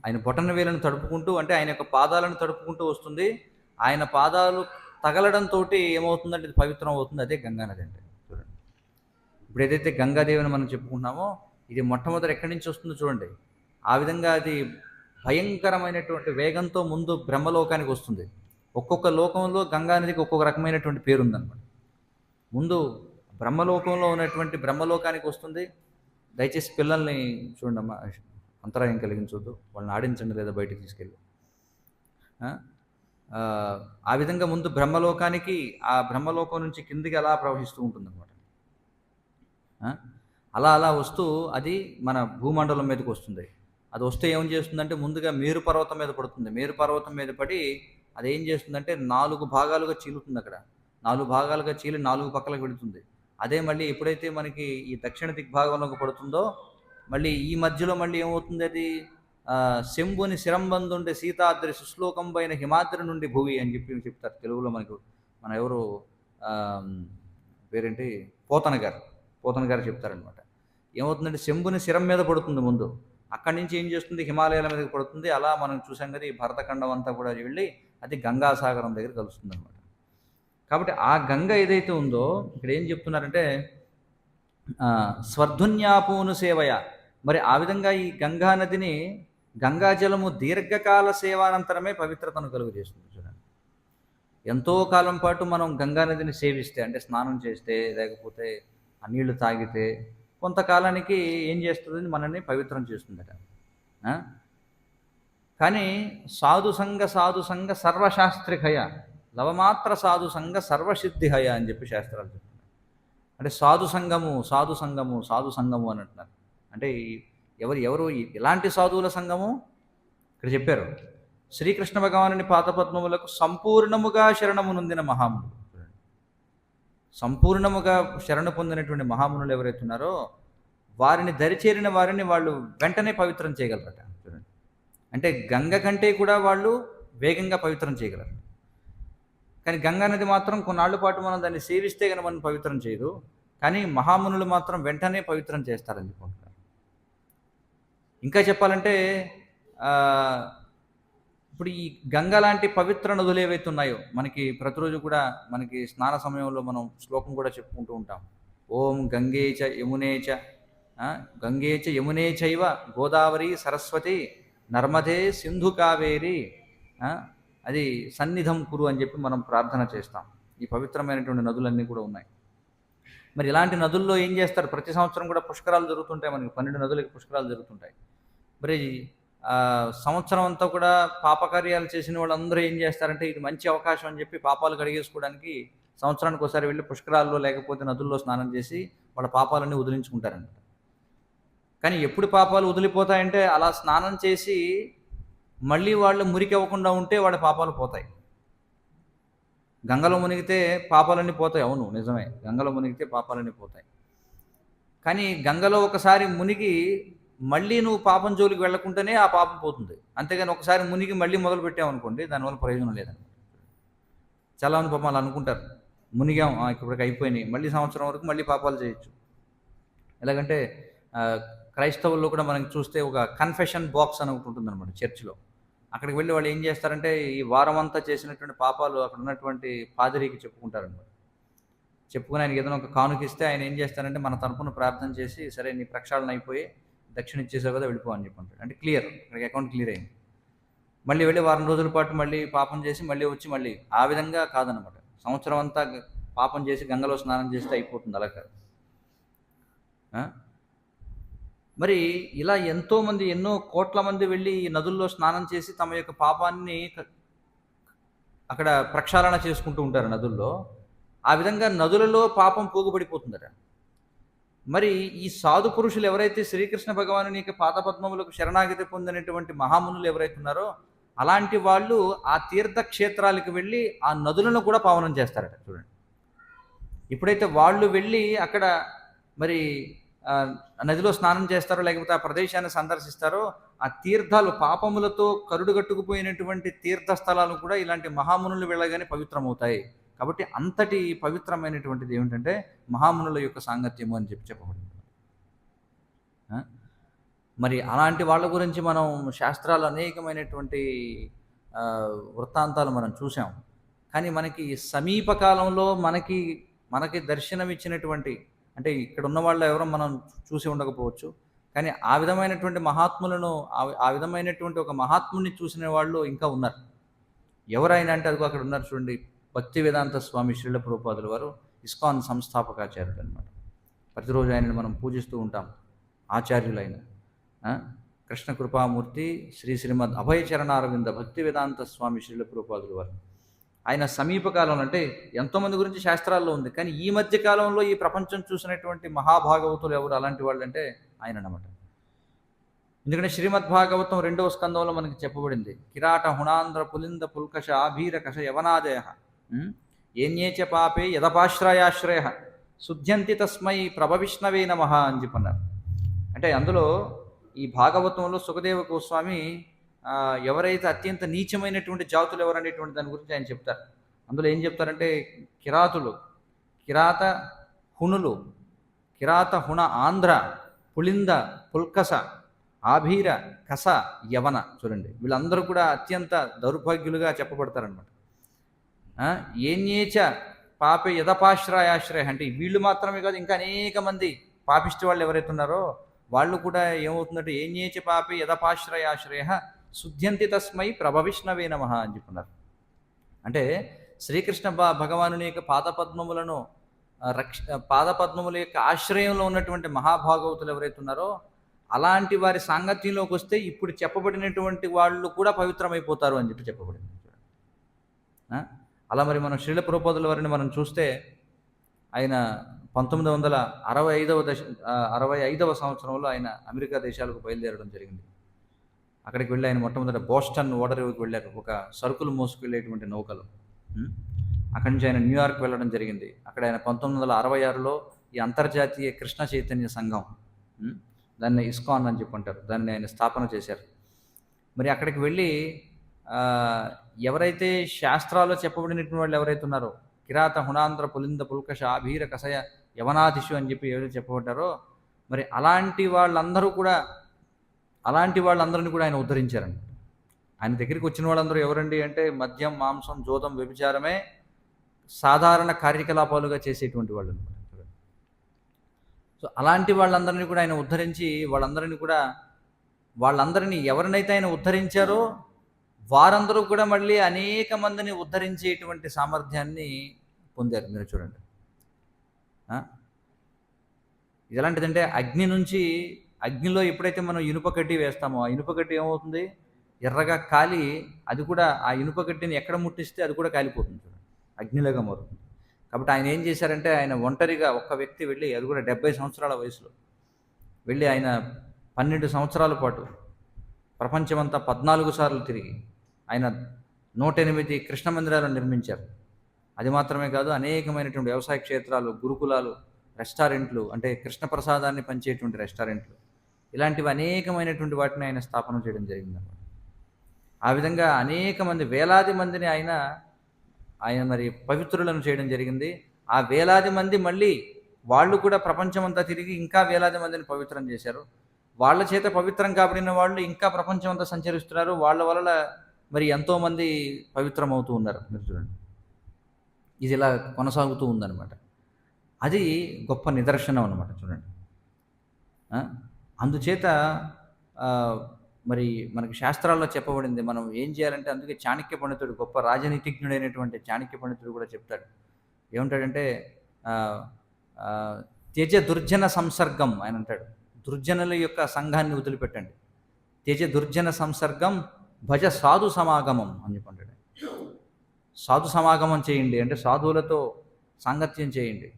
ఆయన బొటన వేలను తడుపుకుంటూ, అంటే ఆయన యొక్క పాదాలను తడుపుకుంటూ వస్తుంది. ఆయన పాదాలు తగలడంతో ఏమవుతుందంటే ఇది పవిత్రం అవుతుంది. అదే గంగానది అంటే. చూడండి ఇప్పుడు ఏదైతే గంగాదేవిని మనం చెప్పుకుంటున్నామో ఇది మొట్టమొదటి ఎక్కడి నుంచి వస్తుందో చూడండి. ఆ విధంగా అది భయంకరమైనటువంటి వేగంతో ముందు బ్రహ్మలోకానికి వస్తుంది. ఒక్కొక్క లోకంలో గంగానదికి ఒక్కొక్క రకమైనటువంటి పేరు ఉందన్నమాట. ముందు బ్రహ్మలోకంలో ఉన్నటువంటి బ్రహ్మలోకానికి వస్తుంది. దయచేసి పిల్లల్ని చూడండి అమ్మా, అంతరాయం కలిగించవద్దు, వాళ్ళని ఆడించండి లేదా బయటికి తీసుకెళ్ళి. ఆ విధంగా ముందు బ్రహ్మలోకానికి, ఆ బ్రహ్మలోకం నుంచి కిందికి అలా ప్రవహిస్తూ ఉంటుందన్నమాట. అలా అలా వస్తూ అది మన భూమండలం మీదకి వస్తుంది. అది వస్తే ఏం చేస్తుందంటే ముందుగా మేరు పర్వతం మీద పడుతుంది. మేరు పర్వతం మీద పడి అది ఏం చేస్తుందంటే 4 భాగాలుగా చీలుతుంది. అక్కడ 4 భాగాలుగా చీలి 4 పక్కలకు వెళుతుంది. అదే మళ్ళీ ఎప్పుడైతే మనకి ఈ దక్షిణ దిగ్భాగంలోకి పడుతుందో మళ్ళీ ఈ మధ్యలో మళ్ళీ ఏమవుతుంది? అది శంభుని శిరంబందుండే సీతాద్రి సుశ్లోకం పైన హిమాద్రి నుండి భువి అని చెప్పి చెప్తారు తెలుగులో. మనకు మన ఎవరు పేరేంటి, పోతన గారు చెప్తారనమాట. ఏమవుతుందంటే శంభుని శిరం మీద పడుతుంది ముందు, అక్కడి నుంచి ఏం చేస్తుంది? హిమాలయాల మీదకి పడుతుంది. అలా మనం చూసాం కదా, ఈ భరతఖండం అంతా కూడా వెళ్ళి అది గంగాసాగరం దగ్గర కలుస్తుంది అనమాట. కాబట్టి ఆ గంగ ఏదైతే ఉందో ఇక్కడ ఏం చెప్తున్నారంటే స్వర్ధున్యాపూను సేవయ. మరి ఆ విధంగా ఈ గంగా నదిని, గంగాజలము దీర్ఘకాల సేవానంతరమే పవిత్రతను కలుగజేస్తుంది. చూడండి ఎంతో కాలం పాటు మనం గంగా నదిని సేవిస్తే, అంటే స్నానం చేస్తే లేకపోతే ఆ నీళ్లు తాగితే కొంతకాలానికి ఏం చేస్తుంది? మనల్ని పవిత్రం చేస్తుందట. కానీ సాధుసంగ సర్వశాస్త్రిహయ లవమాత్ర సాధుసంగ సర్వసిద్ధిహయ అని చెప్పి శాస్త్రాలు చెప్తున్నారు. అంటే సాధు సంఘము అని అంటున్నారు. అంటే ఎవరు ఎలాంటి సాధువుల సంఘము ఇక్కడ చెప్పారు? శ్రీకృష్ణ భగవానుని పాదపద్మములకు సంపూర్ణముగా శరణము నొందిన మహామునులు. సంపూర్ణముగా శరణ పొందినటువంటి మహామునులు ఎవరైతే ఉన్నారో వారిని దరిచేరిన వారిని వాళ్ళు వెంటనే పవిత్రం చేయగలరట. చూడండి అంటే గంగ కంటే కూడా వాళ్ళు వేగంగా పవిత్రం చేయగలరు. కానీ గంగా నది మాత్రం కొన్నాళ్ళ పాటు మనం దాన్ని సేవిస్తే కనుక మనం పవిత్రం చేయదు. కానీ మహామునులు మాత్రం వెంటనే పవిత్రం చేస్తారని చెప్పుకుంటున్నారు. ఇంకా చెప్పాలంటే ఇప్పుడు ఈ గంగ లాంటి పవిత్ర నదులు ఏవైతే ఉన్నాయో మనకి ప్రతిరోజు కూడా మనకి స్నాన సమయంలో మనం శ్లోకం కూడా చెప్పుకుంటూ ఉంటాం. ఓం గంగే చ యమునే చైవ గోదావరి సరస్వతి నర్మదే సింధు కావేరి ఆ, అది సన్నిధం కురు అని చెప్పి మనం ప్రార్థన చేస్తాం. ఈ పవిత్రమైనటువంటి నదులన్నీ కూడా ఉన్నాయి. మరి ఇలాంటి నదుల్లో ఏం చేస్తారు? ప్రతి సంవత్సరం కూడా పుష్కరాలు జరుగుతుంటాయి. మనకి 12 నదులకి పుష్కరాలు జరుగుతుంటాయి. మరి సంవత్సరం అంతా కూడా పాపకార్యాలు చేసిన వాళ్ళందరూ ఏం చేస్తారంటే, ఇది మంచి అవకాశం అని చెప్పి పాపాలు కడిగేసుకోవడానికి సంవత్సరానికి ఒకసారి వెళ్ళి పుష్కరాల్లో లేకపోతే నదుల్లో స్నానం చేసి వాళ్ళ పాపాలన్నీ వదిలించుకుంటారంట. కానీ ఎప్పుడు పాపాలు వదిలిపోతాయంటే, అలా స్నానం చేసి మళ్ళీ వాళ్ళు మురికి అవ్వకుండా ఉంటే వాళ్ళ పాపాలు పోతాయి. గంగలో మునిగితే పాపాలన్నీ పోతాయి. అవును, నిజమే, గంగలో మునిగితే పాపాలన్నీ పోతాయి. కానీ గంగలో ఒకసారి మునిగి మళ్ళీ నువ్వు పాపం జోలికి వెళ్ళకుంటేనే ఆ పాపం పోతుంది. అంతేగాని ఒకసారి మునిగి మళ్ళీ మొదలు పెట్టామనుకోండి, దానివల్ల ప్రయోజనం లేదండి. చాలామంది పాపం అలా అనుకుంటారు, మునిగాం ఇప్పటికి అయిపోయినాయి, మళ్ళీ సంవత్సరం వరకు మళ్ళీ పాపాలు చేయొచ్చు. ఎలాగంటే క్రైస్తవుల్లో కూడా మనం చూస్తే ఒక కన్ఫెషన్ బాక్స్ అని ఒకటి ఉంటుందన్నమాట చర్చిలో. అక్కడికి వెళ్ళి వాళ్ళు ఏం చేస్తారంటే, ఈ వారం అంతా చేసినటువంటి పాపాలు అక్కడ ఉన్నటువంటి పాదిరికి చెప్పుకుంటారనమాట. చెప్పుకుని ఆయనకి ఏదైనా ఒక కానుకిస్తే ఆయన ఏం చేస్తారంటే, మన తరపున ప్రార్థన చేసి, సరే నీ ప్రక్షాళన అయిపోయి దక్షిణ ఇచ్చేసావు కదా, వెళ్ళిపో అని చెప్పంటాడు. అంటే క్లియర్, అక్కడికి అకౌంట్ క్లియర్ అయింది. మళ్ళీ వెళ్ళి వారం రోజుల పాటు మళ్ళీ పాపం చేసి మళ్ళీ వచ్చి మళ్ళీ ఆ విధంగా కాదనమాట. సంవత్సరం అంతా పాపం చేసి గంగలో స్నానం చేస్తే అయిపోతుంది, అలా కాదు. మరి ఇలా ఎంతోమంది, ఎన్నో కోట్ల మంది వెళ్ళి ఈ నదుల్లో స్నానం చేసి తమ యొక్క పాపాన్ని అక్కడ ప్రక్షాళన చేసుకుంటూ ఉంటారు నదుల్లో. ఆ విధంగా నదులలో పాపం పోగుపడిపోతుందట. మరి ఈ సాధు పురుషులు ఎవరైతే శ్రీకృష్ణ భగవానుని యొక్క పాదపద్మములకు శరణాగతి పొందినటువంటి మహామునులు ఎవరైతే ఉన్నారో, అలాంటి వాళ్ళు ఆ తీర్థక్షేత్రాలకు వెళ్ళి ఆ నదులను కూడా పావనం చేస్తారట. చూడండి, ఎప్పుడైతే వాళ్ళు వెళ్ళి అక్కడ మరి నదిలో స్నానం చేస్తారో, లేకపోతే ఆ ప్రదేశాన్ని సందర్శిస్తారో, ఆ తీర్థాలు పాపములతో కరుడుగట్టుకుపోయినటువంటి తీర్థస్థలాలు కూడా ఇలాంటి మహామునులు వెళ్ళగానే పవిత్రమవుతాయి. కాబట్టి అంతటి పవిత్రమైనటువంటిది ఏమిటంటే మహామునుల యొక్క సాంగత్యము అని చెప్పబడింది. మరి అలాంటి వాళ్ళ గురించి మనం శాస్త్రాలు అనేకమైనటువంటి వృత్తాంతాలు మనం చూసాం. కానీ మనకి సమీప కాలంలో మనకి దర్శనం ఇచ్చినటువంటి, అంటే ఇక్కడ ఉన్న వాళ్ళు ఎవరో మనం చూసి ఉండకపోవచ్చు, కానీ ఆ విధమైనటువంటి మహాత్ములను, ఆ విధమైనటువంటి ఒక మహాత్ముని చూసిన వాళ్ళు ఇంకా ఉన్నారు. ఎవరైనా అంటే అదిగో అక్కడ ఉన్నారు చూడండి, భక్తి వేదాంత స్వామి శ్రీల ప్రభుపాదుల వారు, ఇస్కాన్ సంస్థాపకాచార్యులు అనమాట. ప్రతిరోజు ఆయనను మనం పూజిస్తూ ఉంటాం. ఆచార్యులైన కృష్ణ కృపామూర్తి శ్రీ శ్రీమద్ అభయచరణారవింద భక్తి వేదాంత స్వామి శ్రీల ప్రభుపాదుల వారు. ఆయన సమీపకాలంలో, అంటే ఎంతోమంది గురించి శాస్త్రాల్లో ఉంది, కానీ ఈ మధ్య కాలంలో ఈ ప్రపంచం చూసినటువంటి మహాభాగవతులు ఎవరు అలాంటి వాళ్ళు అంటే ఆయన అన్నమాట. ఎందుకంటే శ్రీమద్భాగవతం 2వ స్కందంలో మనకి చెప్పబడింది, కిరాట హుణాంధ్ర పులింద పుల్కష ఆభీర కష యవనాదయ ఏన్యేచ పాపే యదపాశ్రయాశ్రయ శుద్ధ్యంతి తస్మై ప్రభవిష్ణవే నమః అని చెప్పన్నారు. అంటే అందులో ఈ భాగవతంలో సుఖదేవ గోస్వామి ఎవరైతే అత్యంత నీచమైనటువంటి జాతులు ఎవరనేటువంటి దాని గురించి ఆయన చెప్తారు. అందులో ఏం చెప్తారంటే, కిరాత హుణులు, కిరాత హుణ ఆంధ్ర పులింద పుల్కస ఆభీర కస యవన, చూడండి వీళ్ళందరూ కూడా అత్యంత దౌర్భాగ్యులుగా చెప్పబడతారనమాట. ఏన్యేచ పాపే యదపాశ్రయాశ్రయ, అంటే వీళ్ళు మాత్రమే కాదు, ఇంకా అనేక మంది పాపిష్టి వాళ్ళు ఎవరైతే ఉన్నారో వాళ్ళు కూడా ఏమవుతుందంటే, ఏన్యేచ పాపే యదపాశ్రయాశ్రయ శుద్ధ్యంతి తస్మై ప్రభవిష్ణవే నమః అని చెప్పున్నారు. అంటే శ్రీకృష్ణ భగవానుని యొక్క పాదపద్మములను పాదపద్మముల యొక్క ఆశ్రయంలో ఉన్నటువంటి మహాభాగవతులు ఎవరైతే ఉన్నారో అలాంటి వారి సాంగత్యంలోకి వస్తే ఇప్పుడు చెప్పబడినటువంటి వాళ్ళు కూడా పవిత్రమైపోతారు అని చెప్పబడింది. అలా మరి మనం శ్రీల ప్రభుపాదుల వారిని మనం చూస్తే, ఆయన 1965వ సంవత్సరంలో ఆయన అమెరికా దేశాలకు బయలుదేరడం జరిగింది. అక్కడికి వెళ్ళి ఆయన మొట్టమొదట బోస్టన్ ఓడరేవుకి వెళ్ళారు, ఒక సరుకులు మోసుకెళ్ళేటువంటి నౌకలు. అక్కడి నుంచి ఆయన న్యూయార్క్ వెళ్ళడం జరిగింది. అక్కడ ఆయన 1966లో ఈ అంతర్జాతీయ కృష్ణ చైతన్య సంఘం, దాన్ని ఇస్కాన్ అని చెప్పంటారు, దాన్ని ఆయన స్థాపన చేశారు. మరి అక్కడికి వెళ్ళి ఎవరైతే శాస్త్రాల్లో చెప్పబడినటువంటి వాళ్ళు ఎవరైతే ఉన్నారో, కిరాత హుణాంధ్ర పులింద పుల్కష ఆభీర కసయ యవనాదిషు అని చెప్పి ఎవరైతే చెప్పబడ్డారో, మరి అలాంటి వాళ్ళందరినీ కూడా ఆయన ఉద్ధరించారండి. ఆయన దగ్గరికి వచ్చిన వాళ్ళందరూ ఎవరండి అంటే, మద్యం, మాంసం, జోదం, వ్యభిచారమే సాధారణ కార్యకలాపాలుగా చేసేటువంటి వాళ్ళు అనమాట. సో అలాంటి వాళ్ళందరినీ కూడా ఆయన ఉద్ధరించి వాళ్ళందరినీ కూడా వాళ్ళందరినీ ఎవరినైతే ఆయన ఉద్ధరించారో వారందరూ కూడా మళ్ళీ అనేక మందిని ఉద్ధరించేటువంటి సామర్థ్యాన్ని పొందారు. మీరు చూడండి. ఇది ఎలాంటిదంటే అగ్నిలో ఎప్పుడైతే మనం ఇనుప కడ్డి వేస్తామో ఆ ఇనుప కడ్డి ఏమవుతుంది, ఎర్రగా కాలి అది కూడా ఆ ఇనుప కడ్డిని ఎక్కడ ముట్టిస్తే అది కూడా కాలిపోతుంది చూడండి, అగ్నిలాగా మారుతుంది. కాబట్టి ఆయన ఏం చేశారంటే ఆయన ఒంటరిగా ఒక్క వ్యక్తి వెళ్ళి, అది కూడా 70 సంవత్సరాల వయసులో వెళ్ళి ఆయన 12 సంవత్సరాల పాటు ప్రపంచమంతా 14 సార్లు తిరిగి ఆయన 108 కృష్ణ మందిరాలను నిర్మించారు. అది మాత్రమే కాదు, అనేకమైనటువంటి వ్యవసాయ క్షేత్రాలు, గురుకులాలు, రెస్టారెంట్లు, అంటే కృష్ణ ప్రసాదాన్ని పంచేటువంటి రెస్టారెంట్లు, ఇలాంటివి అనేకమైనటువంటి వాటిని ఆయన స్థాపన చేయడం జరిగిందన్నమాట. ఆ విధంగా అనేక మంది, వేలాది మందిని ఆయన మరి పవిత్రులను చేయడం జరిగింది. ఆ వేలాది మంది మళ్ళీ వాళ్ళు కూడా ప్రపంచమంతా తిరిగి ఇంకా వేలాది మందిని పవిత్రం చేశారు. వాళ్ళ చేత పవిత్రం కాబడిన వాళ్ళు ఇంకా ప్రపంచమంతా సంచరిస్తున్నారు. వాళ్ళ వల్ల మరి ఎంతోమంది పవిత్రం అవుతూ ఉన్నారు. మీరు చూడండి, ఇది ఇలా కొనసాగుతూ ఉందన్నమాట. అది గొప్ప నిదర్శనం అన్నమాట. చూడండి, అందుచేత మరి మనకి శాస్త్రాల్లో చెప్పబడింది మనం ఏం చేయాలంటే, అందుకే చాణక్య పండితుడు, గొప్ప రాజనీతిజ్ఞుడైనటువంటి చాణక్య పండితుడు కూడా చెప్తాడు. ఏమంటాడంటే త్యజ దుర్జన సంసర్గం ఆయన అంటాడు. దుర్జనుల యొక్క సంఘాన్ని వదిలిపెట్టండి. త్యజ దుర్జన సంసర్గం భజ సాధు సమాగమం అని చెప్పంటాడు. సాధు సమాగమం చేయండి అంటే సాధువులతో సాంగత్యం చేయండి.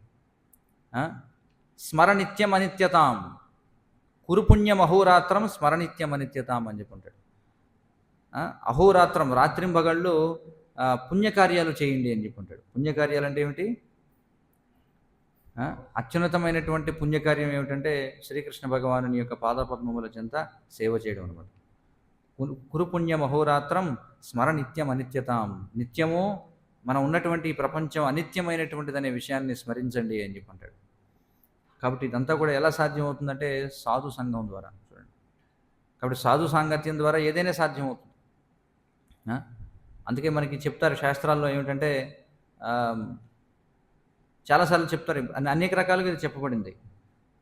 స్మరనిత్యం అనిత్యతాం, కురుపుణ్యం అహోరాత్రం స్మరనిత్యం అనిత్యతాం అని చెప్పుంటాడు. అహోరాత్రం రాత్రింబగళ్ళు పుణ్యకార్యాలు చేయండి అని చెప్పుంటాడు. పుణ్యకార్యాలు అంటే ఏమిటి? అత్యున్నతమైనటువంటి పుణ్యకార్యం ఏమిటంటే శ్రీకృష్ణ భగవానుని యొక్క పాదపద్మముల చెంత సేవ చేయడం అనమాట. కురుపుణ్యం అహోరాత్రం స్మరనిత్యం అనిత్యతాం, నిత్యము మనం ఉన్నటువంటి ఈ ప్రపంచం అనిత్యమైనటువంటిదనే విషయాన్ని స్మరించండి అని చెప్పుంటాడు. కాబట్టి ఇదంతా కూడా ఎలా సాధ్యమవుతుందంటే సాధు సంఘం ద్వారా. చూడండి, కాబట్టి సాధు సాంగత్యం ద్వారా ఏదైనా సాధ్యమవుతుంది. అందుకే మనకి చెప్తారు శాస్త్రాల్లో ఏమిటంటే, చాలాసార్లు చెప్తారు, అనేక రకాలుగా ఇది చెప్పబడింది.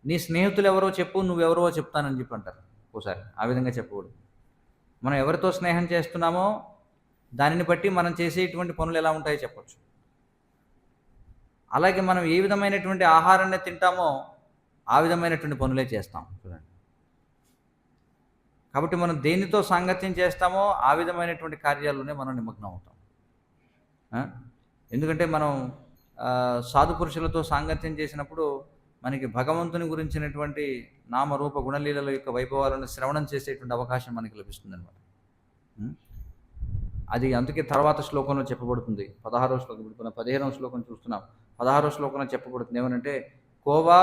నీ స్నేహితులు ఎవరో చెప్పు, నువ్వెవరో చెప్తానని చెప్పి అంటారు. ఒకసారి ఆ విధంగా చెప్పకూడదు. మనం ఎవరితో స్నేహం చేస్తున్నామో దానిని బట్టి మనం చేసేటువంటి పనులు ఎలా ఉంటాయో చెప్పచ్చు. అలాగే మనం ఏ విధమైనటువంటి ఆహారాన్ని తింటామో ఆ విధమైనటువంటి పనులే చేస్తాం. చూడండి, కాబట్టి మనం దేనితో సాంగత్యం చేస్తామో ఆ విధమైనటువంటి కార్యాల్లోనే మనం నిమగ్నం అవుతాం. ఎందుకంటే మనం సాధు పురుషులతో సాంగత్యం చేసినప్పుడు మనకి భగవంతుని గురించినటువంటి నామరూప గుణలీలల యొక్క వైభవాలను శ్రవణం చేసేటువంటి అవకాశం మనకి లభిస్తుంది అనమాట. అది అందుకే తర్వాత శ్లోకంలో చెప్పబడుతుంది. 16వ శ్లోకం, ఇప్పుడు 15వ శ్లోకం చూస్తున్నాం. 16వ శ్లోకంలో చెప్పబడుతుంది ఏమనంటే, కోవా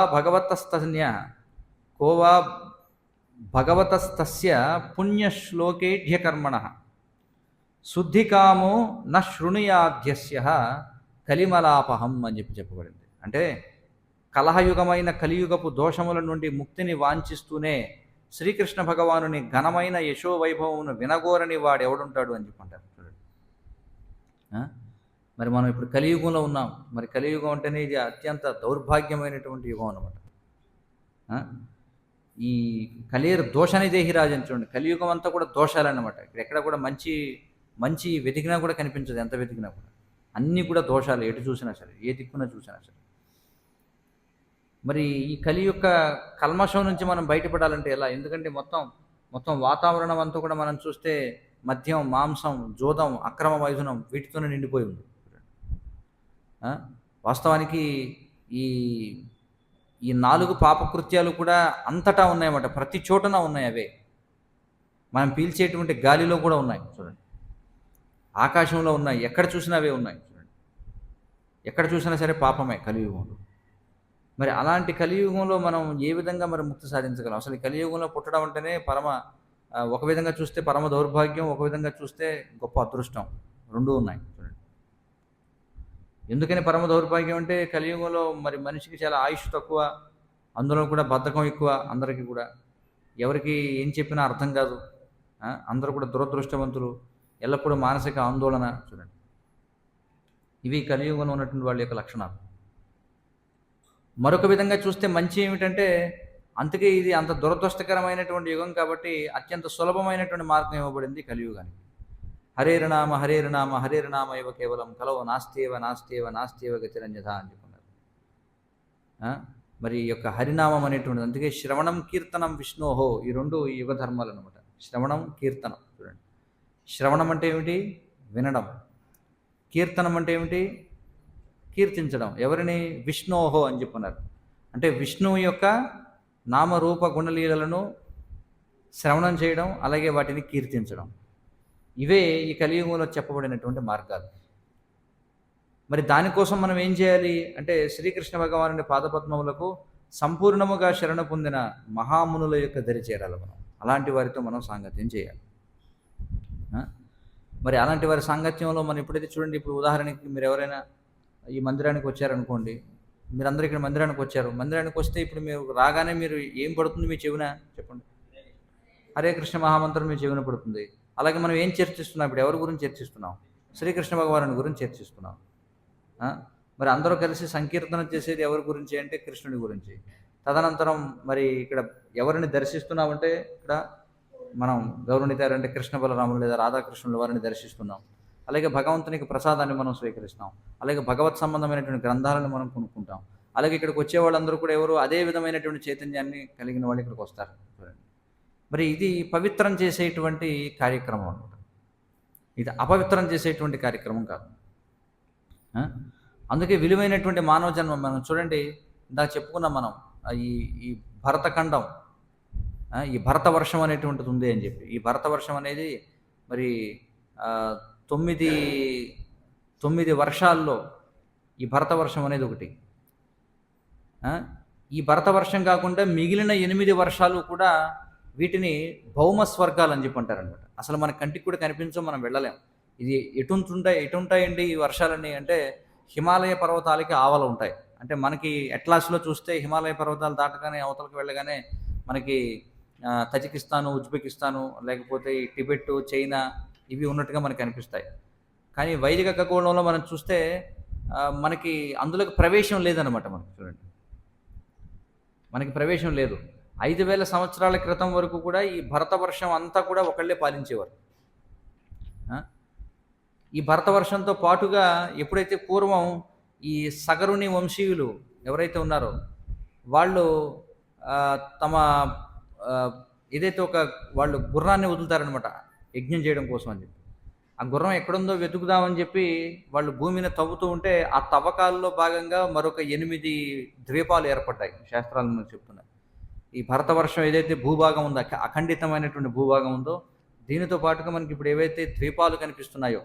భగవతస్తస్య పుణ్యశ్లోకేఢ్యకర్మణ శుద్ధికామో న శృణుయాధ్యస్య కలిమలాపహం అని చెప్పబడింది. అంటే కలహయుగమైన కలియుగపు దోషముల నుండి ముక్తిని వాంఛిస్తూనే శ్రీకృష్ణ భగవానుని ఘనమైన యశోవైభవమును వినగోరని వాడు ఎవడుంటాడు అని చెప్పంటారు. చూడండి, మరి మనం ఇప్పుడు కలియుగంలో ఉన్నాం. మరి కలియుగం అంటేనే ఇది అత్యంత దౌర్భాగ్యమైనటువంటి యుగం అన్నమాట. ఈ కలియుగ దోషనిదేహిరాజు అని చూడండి, కలియుగం అంతా కూడా దోషాలన్నమాట. ఇక్కడ ఎక్కడ కూడా మంచి వెతికినా కూడా కనిపించదు. ఎంత వెతికినా కూడా అన్నీ కూడా దోషాలు, ఎటు చూసినా సరే, ఏ దిక్కున చూసినా సరే. మరి ఈ కలి యొక్క కల్మషం నుంచి మనం బయటపడాలంటే ఎలా? ఎందుకంటే మొత్తం వాతావరణం అంతా కూడా మనం చూస్తే మద్యం, మాంసం, జోదం, అక్రమ మైథునం వీటితోనే నిండిపోయి ఉంది. వాస్తవానికి ఈ 4 పాపకృత్యాలు కూడా అంతటా ఉన్నాయన్నమాట. ప్రతి చోటన ఉన్నాయి. అవే మనం పీల్చేటువంటి గాలిలో కూడా ఉన్నాయి. చూడండి, ఆకాశంలో ఉన్నాయి, ఎక్కడ చూసినా అవే ఉన్నాయి. చూడండి, ఎక్కడ చూసినా సరే పాపమే కలియుగంలో. మరి అలాంటి కలియుగంలో మనం ఏ విధంగా మరి ముక్తి సాధించగలం? అసలు ఈ కలియుగంలో పుట్టడం అంటేనే ఒక విధంగా చూస్తే పరమ దౌర్భాగ్యం, ఒక విధంగా చూస్తే గొప్ప అదృష్టం, రెండూ ఉన్నాయి. చూడండి, ఎందుకని పరమ దౌర్భాగ్యం అంటే కలియుగంలో మరి మనిషికి చాలా ఆయుష్ తక్కువ, అందులో కూడా బద్ధకం ఎక్కువ. అందరికీ కూడా ఎవరికి ఏం చెప్పినా అర్థం కాదు. అందరూ కూడా దురదృష్టవంతులు, ఎల్లప్పుడూ మానసిక ఆందోళన. చూడండి, ఇవి కలియుగంలో ఉన్నటువంటి వాళ్ళ యొక్క లక్షణాలు. మరొక విధంగా చూస్తే మంచి ఏమిటంటే అందుకే ఇది అంత దురదృష్టకరమైనటువంటి యుగం కాబట్టి అత్యంత సులభమైనటువంటి మార్గం ఇవ్వబడింది కలియుగానికి. హరేర్నామ హరేర్నామ హరేర్నామ ఇవ కేవలం కలవ నాస్తేవ నాస్తేవ నాస్తేవ గతిరన్యథ అని చెప్పుకున్నారు. మరి ఈ యొక్క హరినామం అనేటువంటిది, అందుకే శ్రవణం కీర్తనం విష్ణోహో, ఈ రెండు యుగ ధర్మాలు అనమాట. శ్రవణం కీర్తనం. చూడండి, శ్రవణం అంటే ఏమిటి? వినడం. కీర్తనం అంటే ఏమిటి? కీర్తించడం. ఎవరిని? విష్ణోహో అని చెప్పున్నారు. అంటే విష్ణువు యొక్క నామరూప గుణలీలలను శ్రవణం చేయడం, అలాగే వాటిని కీర్తించడం. ఇవే ఈ కలియుగంలో చెప్పబడినటువంటి మార్గాలు. మరి దానికోసం మనం ఏం చేయాలి అంటే, శ్రీకృష్ణ భగవానుని పాదపద్మములకు సంపూర్ణముగా శరణ పొందిన మహామునుల యొక్క దరి చేరాలి మనం. అలాంటి వారితో మనం సాంగత్యం చేయాలి. మరి అలాంటి వారి సాంగత్యంలో మనం ఎప్పుడైతే, చూడండి, ఇప్పుడు ఉదాహరణకి మీరు ఎవరైనా ఈ మందిరానికి వచ్చారనుకోండి, మీరందరూ ఇక్కడ మందిరానికి వచ్చారు. మందిరానికి వస్తే ఇప్పుడు మీరు రాగానే మీరు ఏం పడుతుంది మీ చెవిన? చెప్పండి. హరే కృష్ణ మహామంత్రం మీ చెవిన పడుతుంది. అలాగే మనం ఏం చర్చిస్తున్నాం? ఇప్పుడు ఎవరి గురించి చర్చిస్తున్నాం? శ్రీకృష్ణ భగవానుని గురించి చర్చిస్తున్నాం. మరి అందరూ కలిసి సంకీర్తన చేసేది ఎవరి గురించి అంటే కృష్ణుడి గురించి. తదనంతరం మరి ఇక్కడ ఎవరిని దర్శిస్తున్నామంటే, ఇక్కడ మనం గౌరవనీయుతారంటే కృష్ణ బలరాములు లేదా రాధాకృష్ణుల వారిని దర్శిస్తున్నాం. అలాగే భగవంతునికి ప్రసాదాన్ని మనం స్వీకరిస్తాం. అలాగే భగవత్ సంబంధమైనటువంటి గ్రంథాలను మనం కొనుక్కుంటాం. అలాగే ఇక్కడికి వచ్చే వాళ్ళందరూ కూడా ఎవరు? అదే విధమైనటువంటి చైతన్యాన్ని కలిగిన వాళ్ళు ఇక్కడికి వస్తారు. మరి ఇది పవిత్రం చేసేటువంటి కార్యక్రమం అన్నమాట. ఇది అపవిత్రం చేసేటువంటి కార్యక్రమం కాదు. అందుకే విలువైనటువంటి మానవ జన్మ మనం చూడండి, ఇందాక చెప్పుకున్నాం మనం, ఈ ఈ భరతఖండం, ఈ భరతవర్షం అనేటువంటిది ఉంది అని చెప్పి. ఈ భరతవర్షం అనేది మరి 9 వర్షాల్లో ఈ భరతవర్షం అనేది ఒకటి. ఈ భరతవర్షం కాకుండా మిగిలిన 8 వర్షాలు కూడా వీటిని భౌమ స్వర్గాలు అని చెప్పి అంటారనమాట. అసలు మన కంటికి కూడా కనిపించవు, మనం వెళ్ళలేం. ఇది ఎటుంటాయండి ఈ వర్షాలన్నీ అంటే, హిమాలయ పర్వతాలకి ఆవల ఉంటాయి. అంటే మనకి అట్లాస్లో చూస్తే హిమాలయ పర్వతాలు దాటగానే అవతలకు వెళ్ళగానే మనకి తజికిస్తాను, ఉజ్బెకిస్తాను, లేకపోతే ఈ టిబెట్, చైనా ఇవి ఉన్నట్టుగా మనకు అనిపిస్తాయి. కానీ వైదిక ఖగోళంలో మనం చూస్తే మనకి అందులోకి ప్రవేశం లేదనమాట. మనకు చూడండి, మనకి ప్రవేశం లేదు. 5000 సంవత్సరాల క్రితం వరకు కూడా ఈ భరతవర్షం అంతా కూడా ఒకళ్ళే పాలించేవారు. ఈ భరతవర్షంతో పాటుగా ఎప్పుడైతే పూర్వం ఈ సగరుని వంశీయులు ఎవరైతే ఉన్నారో వాళ్ళు తమ ఏదైతే వాళ్ళు గుర్రాన్ని వదులుతారనమాట యజ్ఞం చేయడం కోసం అని చెప్పి. ఆ గుర్రం ఎక్కడుందో వెతుకుదామని చెప్పి వాళ్ళు భూమిని తవ్వుతూ ఉంటే, ఆ తవ్వకాల్లో భాగంగా మరొక 8 ద్వీపాలు ఏర్పడ్డాయి. శాస్త్రాలను చెప్తున్నారు. ఈ భరతవర్షం ఏదైతే భూభాగం ఉందో, అఖండితమైనటువంటి భూభాగం ఉందో, దీనితో పాటుగా మనకి ఇప్పుడు ఏవైతే ద్వీపాలు కనిపిస్తున్నాయో,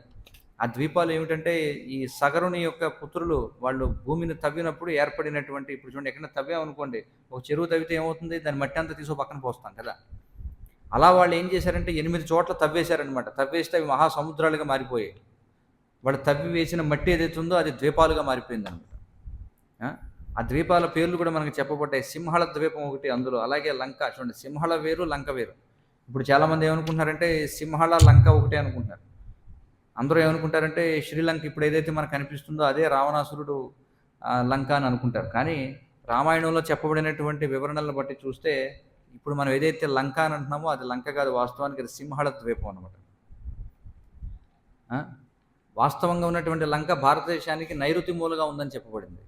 ఆ ద్వీపాలు ఏమిటంటే ఈ సగరుని యొక్క పుత్రులు వాళ్ళు భూమిని తవ్వినప్పుడు ఏర్పడినటువంటి, ఇప్పుడు చూడండి, ఎక్కడైనా తవ్వామనుకోండి, ఒక చెరువు తవ్వితే ఏమవుతుంది? దాని మట్టి అంతా తీసుకో పక్కన పోస్తాం కదా. అలా వాళ్ళు ఏం చేశారంటే 8 చోట్ల తవ్వేశారనమాట. తవ్వేస్తే అవి మహాసముద్రాలుగా మారిపోయాయి. వాళ్ళు తవ్వి వేసిన మట్టి ఏదైతే ఉందో అది ద్వీపాలుగా మారిపోయింది అనమాట. ఆ ద్వీపాల పేర్లు కూడా మనకు చెప్పబడ్డాయి. సింహళ ద్వీపం ఒకటి అందులో, అలాగే లంక. చూడండి, సింహళ వేరు, లంక వేరు. ఇప్పుడు చాలామంది ఏమనుకుంటున్నారంటే సింహళ లంక ఒకటే అనుకుంటున్నారు. అందరూ ఏమనుకుంటారంటే శ్రీలంక ఇప్పుడు ఏదైతే మనకు కనిపిస్తుందో అదే రావణాసురుడు లంక అని అనుకుంటారు. కానీ రామాయణంలో చెప్పబడినటువంటి వివరణలను బట్టి చూస్తే ఇప్పుడు మనం ఏదైతే లంక అని అంటున్నామో అది లంక కాదు, వాస్తవానికి అది సింహళ ద్వీపం అనమాట. వాస్తవంగా ఉన్నటువంటి లంక భారతదేశానికి నైరుతి మూలగా ఉందని చెప్పబడింది.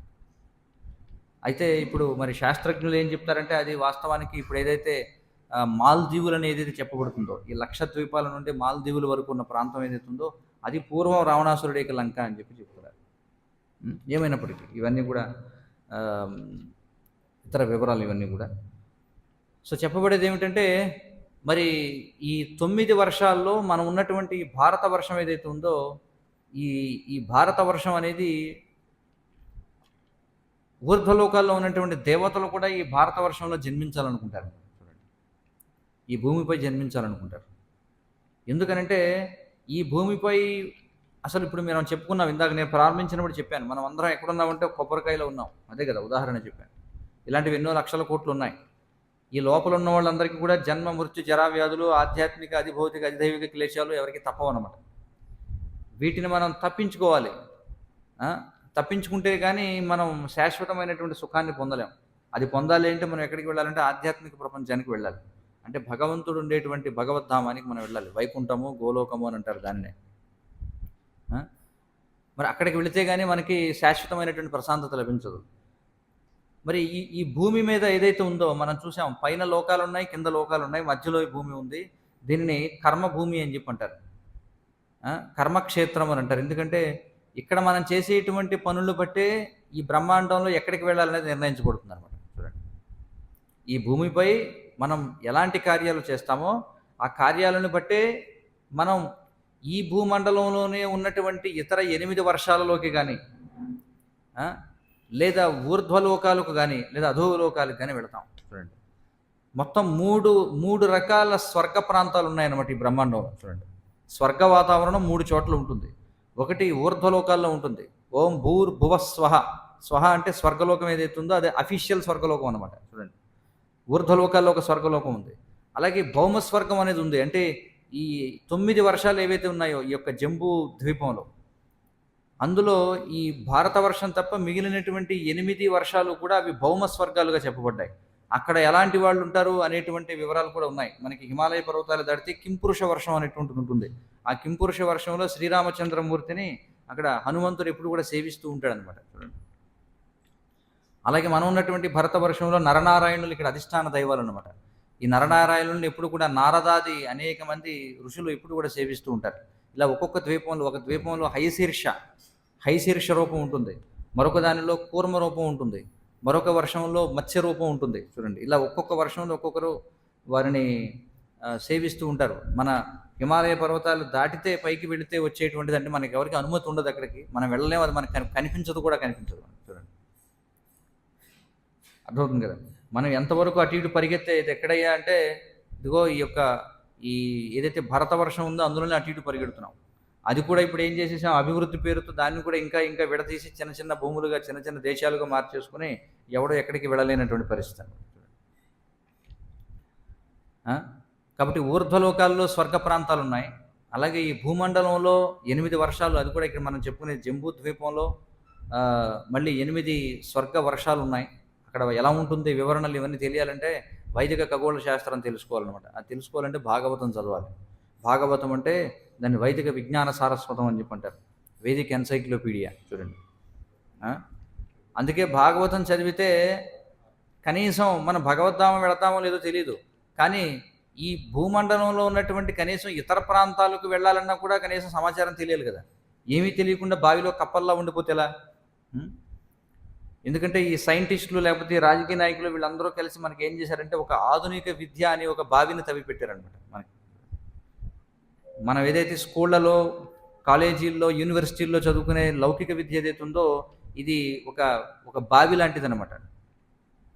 అయితే ఇప్పుడు మరి శాస్త్రజ్ఞులు ఏం చెప్తారంటే, అది వాస్తవానికి ఇప్పుడు ఏదైతే మాల్దీవులు అని ఏదైతే చెప్పబడుతుందో, ఈ లక్షద్వీపాల నుండి మాల్దీవుల వరకు ఉన్న ప్రాంతం ఏదైతే ఉందో అది పూర్వం రావణాసురుడి యొక్క లంక అని చెప్పి చెప్తున్నారు. ఏమైనప్పటికీ ఇవన్నీ కూడా ఇతర వివరాలు ఇవన్నీ కూడా. సో చెప్పబడేది ఏమిటంటే, మరి ఈ 9 వర్షాల్లో మనం ఉన్నటువంటి భారత వర్షం ఏదైతే ఉందో, ఈ భారత వర్షం అనేది ఊర్ధ్వలోకాల్లో ఉన్నటువంటి దేవతలు కూడా ఈ భారత వర్షంలో జన్మించాలనుకుంటారు. చూడండి, ఈ భూమిపై జన్మించాలనుకుంటారు. ఎందుకనంటే ఈ భూమిపై అసలు ఇప్పుడు మనం చెప్పుకున్నాం, ఇందాక నేను ప్రారంభించినప్పుడు చెప్పాను, మనం అందరం ఎక్కడున్నామంటే కొబ్బరికాయలో ఉన్నాం. అదే కదా ఉదాహరణ చెప్పాను. ఇలాంటివి ఎన్నో లక్షల కోట్లు ఉన్నాయి. ఈ లోపల ఉన్న వాళ్ళందరికీ కూడా జన్మ, మృత్యు, జరా, వ్యాధులు, ఆధ్యాత్మిక, అధిభౌతిక, అధిదైవిక క్లేశాలు ఎవరికి తప్పవన్నమాట. వీటిని మనం తప్పించుకోవాలి. తప్పించుకుంటే కానీ మనం శాశ్వతమైనటువంటి సుఖాన్ని పొందలేం. అది పొందాలి అంటే మనం ఎక్కడికి వెళ్ళాలంటే ఆధ్యాత్మిక ప్రపంచానికి వెళ్ళాలి. అంటే భగవంతుడు ఉండేటువంటి భగవద్ధామానికి మనం వెళ్ళాలి. వైకుంఠము, గోలోకము అని అంటారు దాన్నే. ఆ! మరి అక్కడికి వెళితే గాని మనకి శాశ్వతమైనటువంటి ప్రశాంతత లభించదు. మరి ఈ ఈ భూమి మీద ఏదైతే ఉందో మనం చూసాం, పైన లోకాలున్నాయి, కింద లోకాలున్నాయి, మధ్యలో ఈ భూమి ఉంది. దీనిని కర్మభూమి అని చెప్పి అంటారు. కర్మక్షేత్రం అని అంటారు. ఎందుకంటే ఇక్కడ మనం చేసేటువంటి పనులు బట్టే ఈ బ్రహ్మాండంలో ఎక్కడికి వెళ్ళాలనేది నిర్ణయించబడుతుందనమాట. చూడండి. ఈ భూమిపై మనం ఎలాంటి కార్యాలు చేస్తామో ఆ కార్యాలను బట్టే మనం ఈ భూమండలంలోనే ఉన్నటువంటి ఇతర 8 వర్షాలలోకి గానీ, లేదా ఊర్ధ్వలోకాలకు గానీ, లేదా అధోలోకాలకు గానీ వెళతాం. చూడండి. మొత్తం 3 రకాల స్వర్గ ప్రాంతాలు ఉన్నాయన్నమాట ఈ బ్రహ్మాండంలో. చూడండి. స్వర్గ వాతావరణం 3 చోట్ల ఉంటుంది. ఒకటి ఊర్ధ్వలోకాల్లో ఉంటుంది. ఓం భూర్భువః స్వః. స్వహ అంటే స్వర్గలోకం ఏదైతే ఉందో అది అఫీషియల్ స్వర్గలోకం అనమాట. చూడండి. ఊర్ధ్వలోకాల్లో ఒక స్వర్గలోకం ఉంది. అలాగే భౌమ స్వర్గం అనేది ఉంది. అంటే ఈ 9 వర్షాలు ఏవైతే ఉన్నాయో ఈ యొక్క జంబూ ద్వీపంలో, అందులో ఈ భారత వర్షం తప్ప మిగిలినటువంటి 8 వర్షాలు కూడా అవి భౌమ స్వర్గాలుగా చెప్పబడ్డాయి. అక్కడ ఎలాంటి వాళ్ళు ఉంటారు అనేటువంటి వివరాలు కూడా ఉన్నాయి. మనకి హిమాలయ పర్వతాలు దాటితే కింపురుష వర్షం అనేటువంటిది ఉంటుంది. ఆ కింపురుష వర్షంలో శ్రీరామచంద్రమూర్తిని అక్కడ హనుమంతుడు ఎప్పుడు కూడా సేవిస్తూ ఉంటాడనమాట. చూడండి. అలాగే మనం ఉన్నటువంటి భరత వర్షంలో నరనారాయణులు ఇక్కడ అధిష్టాన దైవాలు అనమాట. ఈ నరనారాయణులను ఎప్పుడు కూడా నారదాది అనేక మంది ఋషులు ఎప్పుడు కూడా సేవిస్తూ ఉంటారు. ఇలా ఒక్కొక్క ద్వీపంలో, ఒక ద్వీపంలో హైశీర్ష రూపం ఉంటుంది, మరొక దానిలో కూర్మ రూపం ఉంటుంది, మరొక వర్షంలో మత్స్య రూపం ఉంటుంది. చూడండి. ఇలా ఒక్కొక్క వర్షంలో ఒక్కొక్కరు వారిని సేవిస్తూ ఉంటారు. మన హిమాలయ పర్వతాలు దాటితే పైకి వెళితే వచ్చేటువంటిది అంటే మనకి ఎవరికి అనుమతి ఉండదు అక్కడికి. మనం వెళ్ళలేము, అది మనకు కనిపించదు కూడా కనిపించదు. చూడండి. అర్థమవుతుంది కదా. మనం ఎంతవరకు అటు ఇటు పరిగెత్తేది ఎక్కడయ్యా అంటే ఇదిగో ఈ ఏదైతే భరత వర్షం ఉందో అందులోనే అటు ఇటు పరిగెడుతున్నాం. అది కూడా ఇప్పుడు ఏం చేసేసాం, అభివృద్ధి పేరుతో దాన్ని కూడా ఇంకా ఇంకా విడదీసి చిన్న చిన్న భూములుగా, చిన్న చిన్న దేశాలుగా మార్చేసుకుని ఎవడో ఎక్కడికి వెళ్ళలేనటువంటి పరిస్థితి. కాబట్టి ఊర్ధ్వలోకాల్లో స్వర్గ ప్రాంతాలు ఉన్నాయి. అలాగే ఈ భూమండలంలో 8 వర్షాలు, అది కూడా ఇక్కడ మనం చెప్పుకునే జంబూ ద్వీపంలో మళ్ళీ 8 స్వర్గ వర్షాలు ఉన్నాయి. అక్కడ ఎలా ఉంటుంది వివరణలు ఇవన్నీ తెలియాలంటే వైదిక ఖగోళ శాస్త్రం తెలుసుకోవాలన్నమాట. అది తెలుసుకోవాలంటే భాగవతం చదవాలి. భాగవతం అంటే దాన్ని వైదిక విజ్ఞాన సారస్వతం అని చెప్పి అంటారు. వేదిక ఎన్సైక్లోపీడియా. చూడండి. అందుకే భాగవతం చదివితే కనీసం మనం భగవద్ధామం వెళతామో లేదో తెలియదు, కానీ ఈ భూమండలంలో ఉన్నటువంటి కనీసం ఇతర ప్రాంతాలకు వెళ్ళాలన్నా కూడా కనీసం సమాచారం తెలియాలి కదా. ఏమీ తెలియకుండా బావిలో కప్పల్లా ఉండిపోతే ఎలా? ఎందుకంటే ఈ సైంటిస్టులు లేకపోతే రాజకీయ నాయకులు వీళ్ళందరూ కలిసి మనకి ఏం చేశారంటే ఒక ఆధునిక విద్య అని ఒక బావిని తవ్వి పెట్టారనమాట. మనం ఏదైతే స్కూళ్ళలో, కాలేజీల్లో, యూనివర్సిటీల్లో చదువుకునే లౌకిక విద్య ఏదైతే ఉందో ఇది ఒక బావి లాంటిది అనమాట.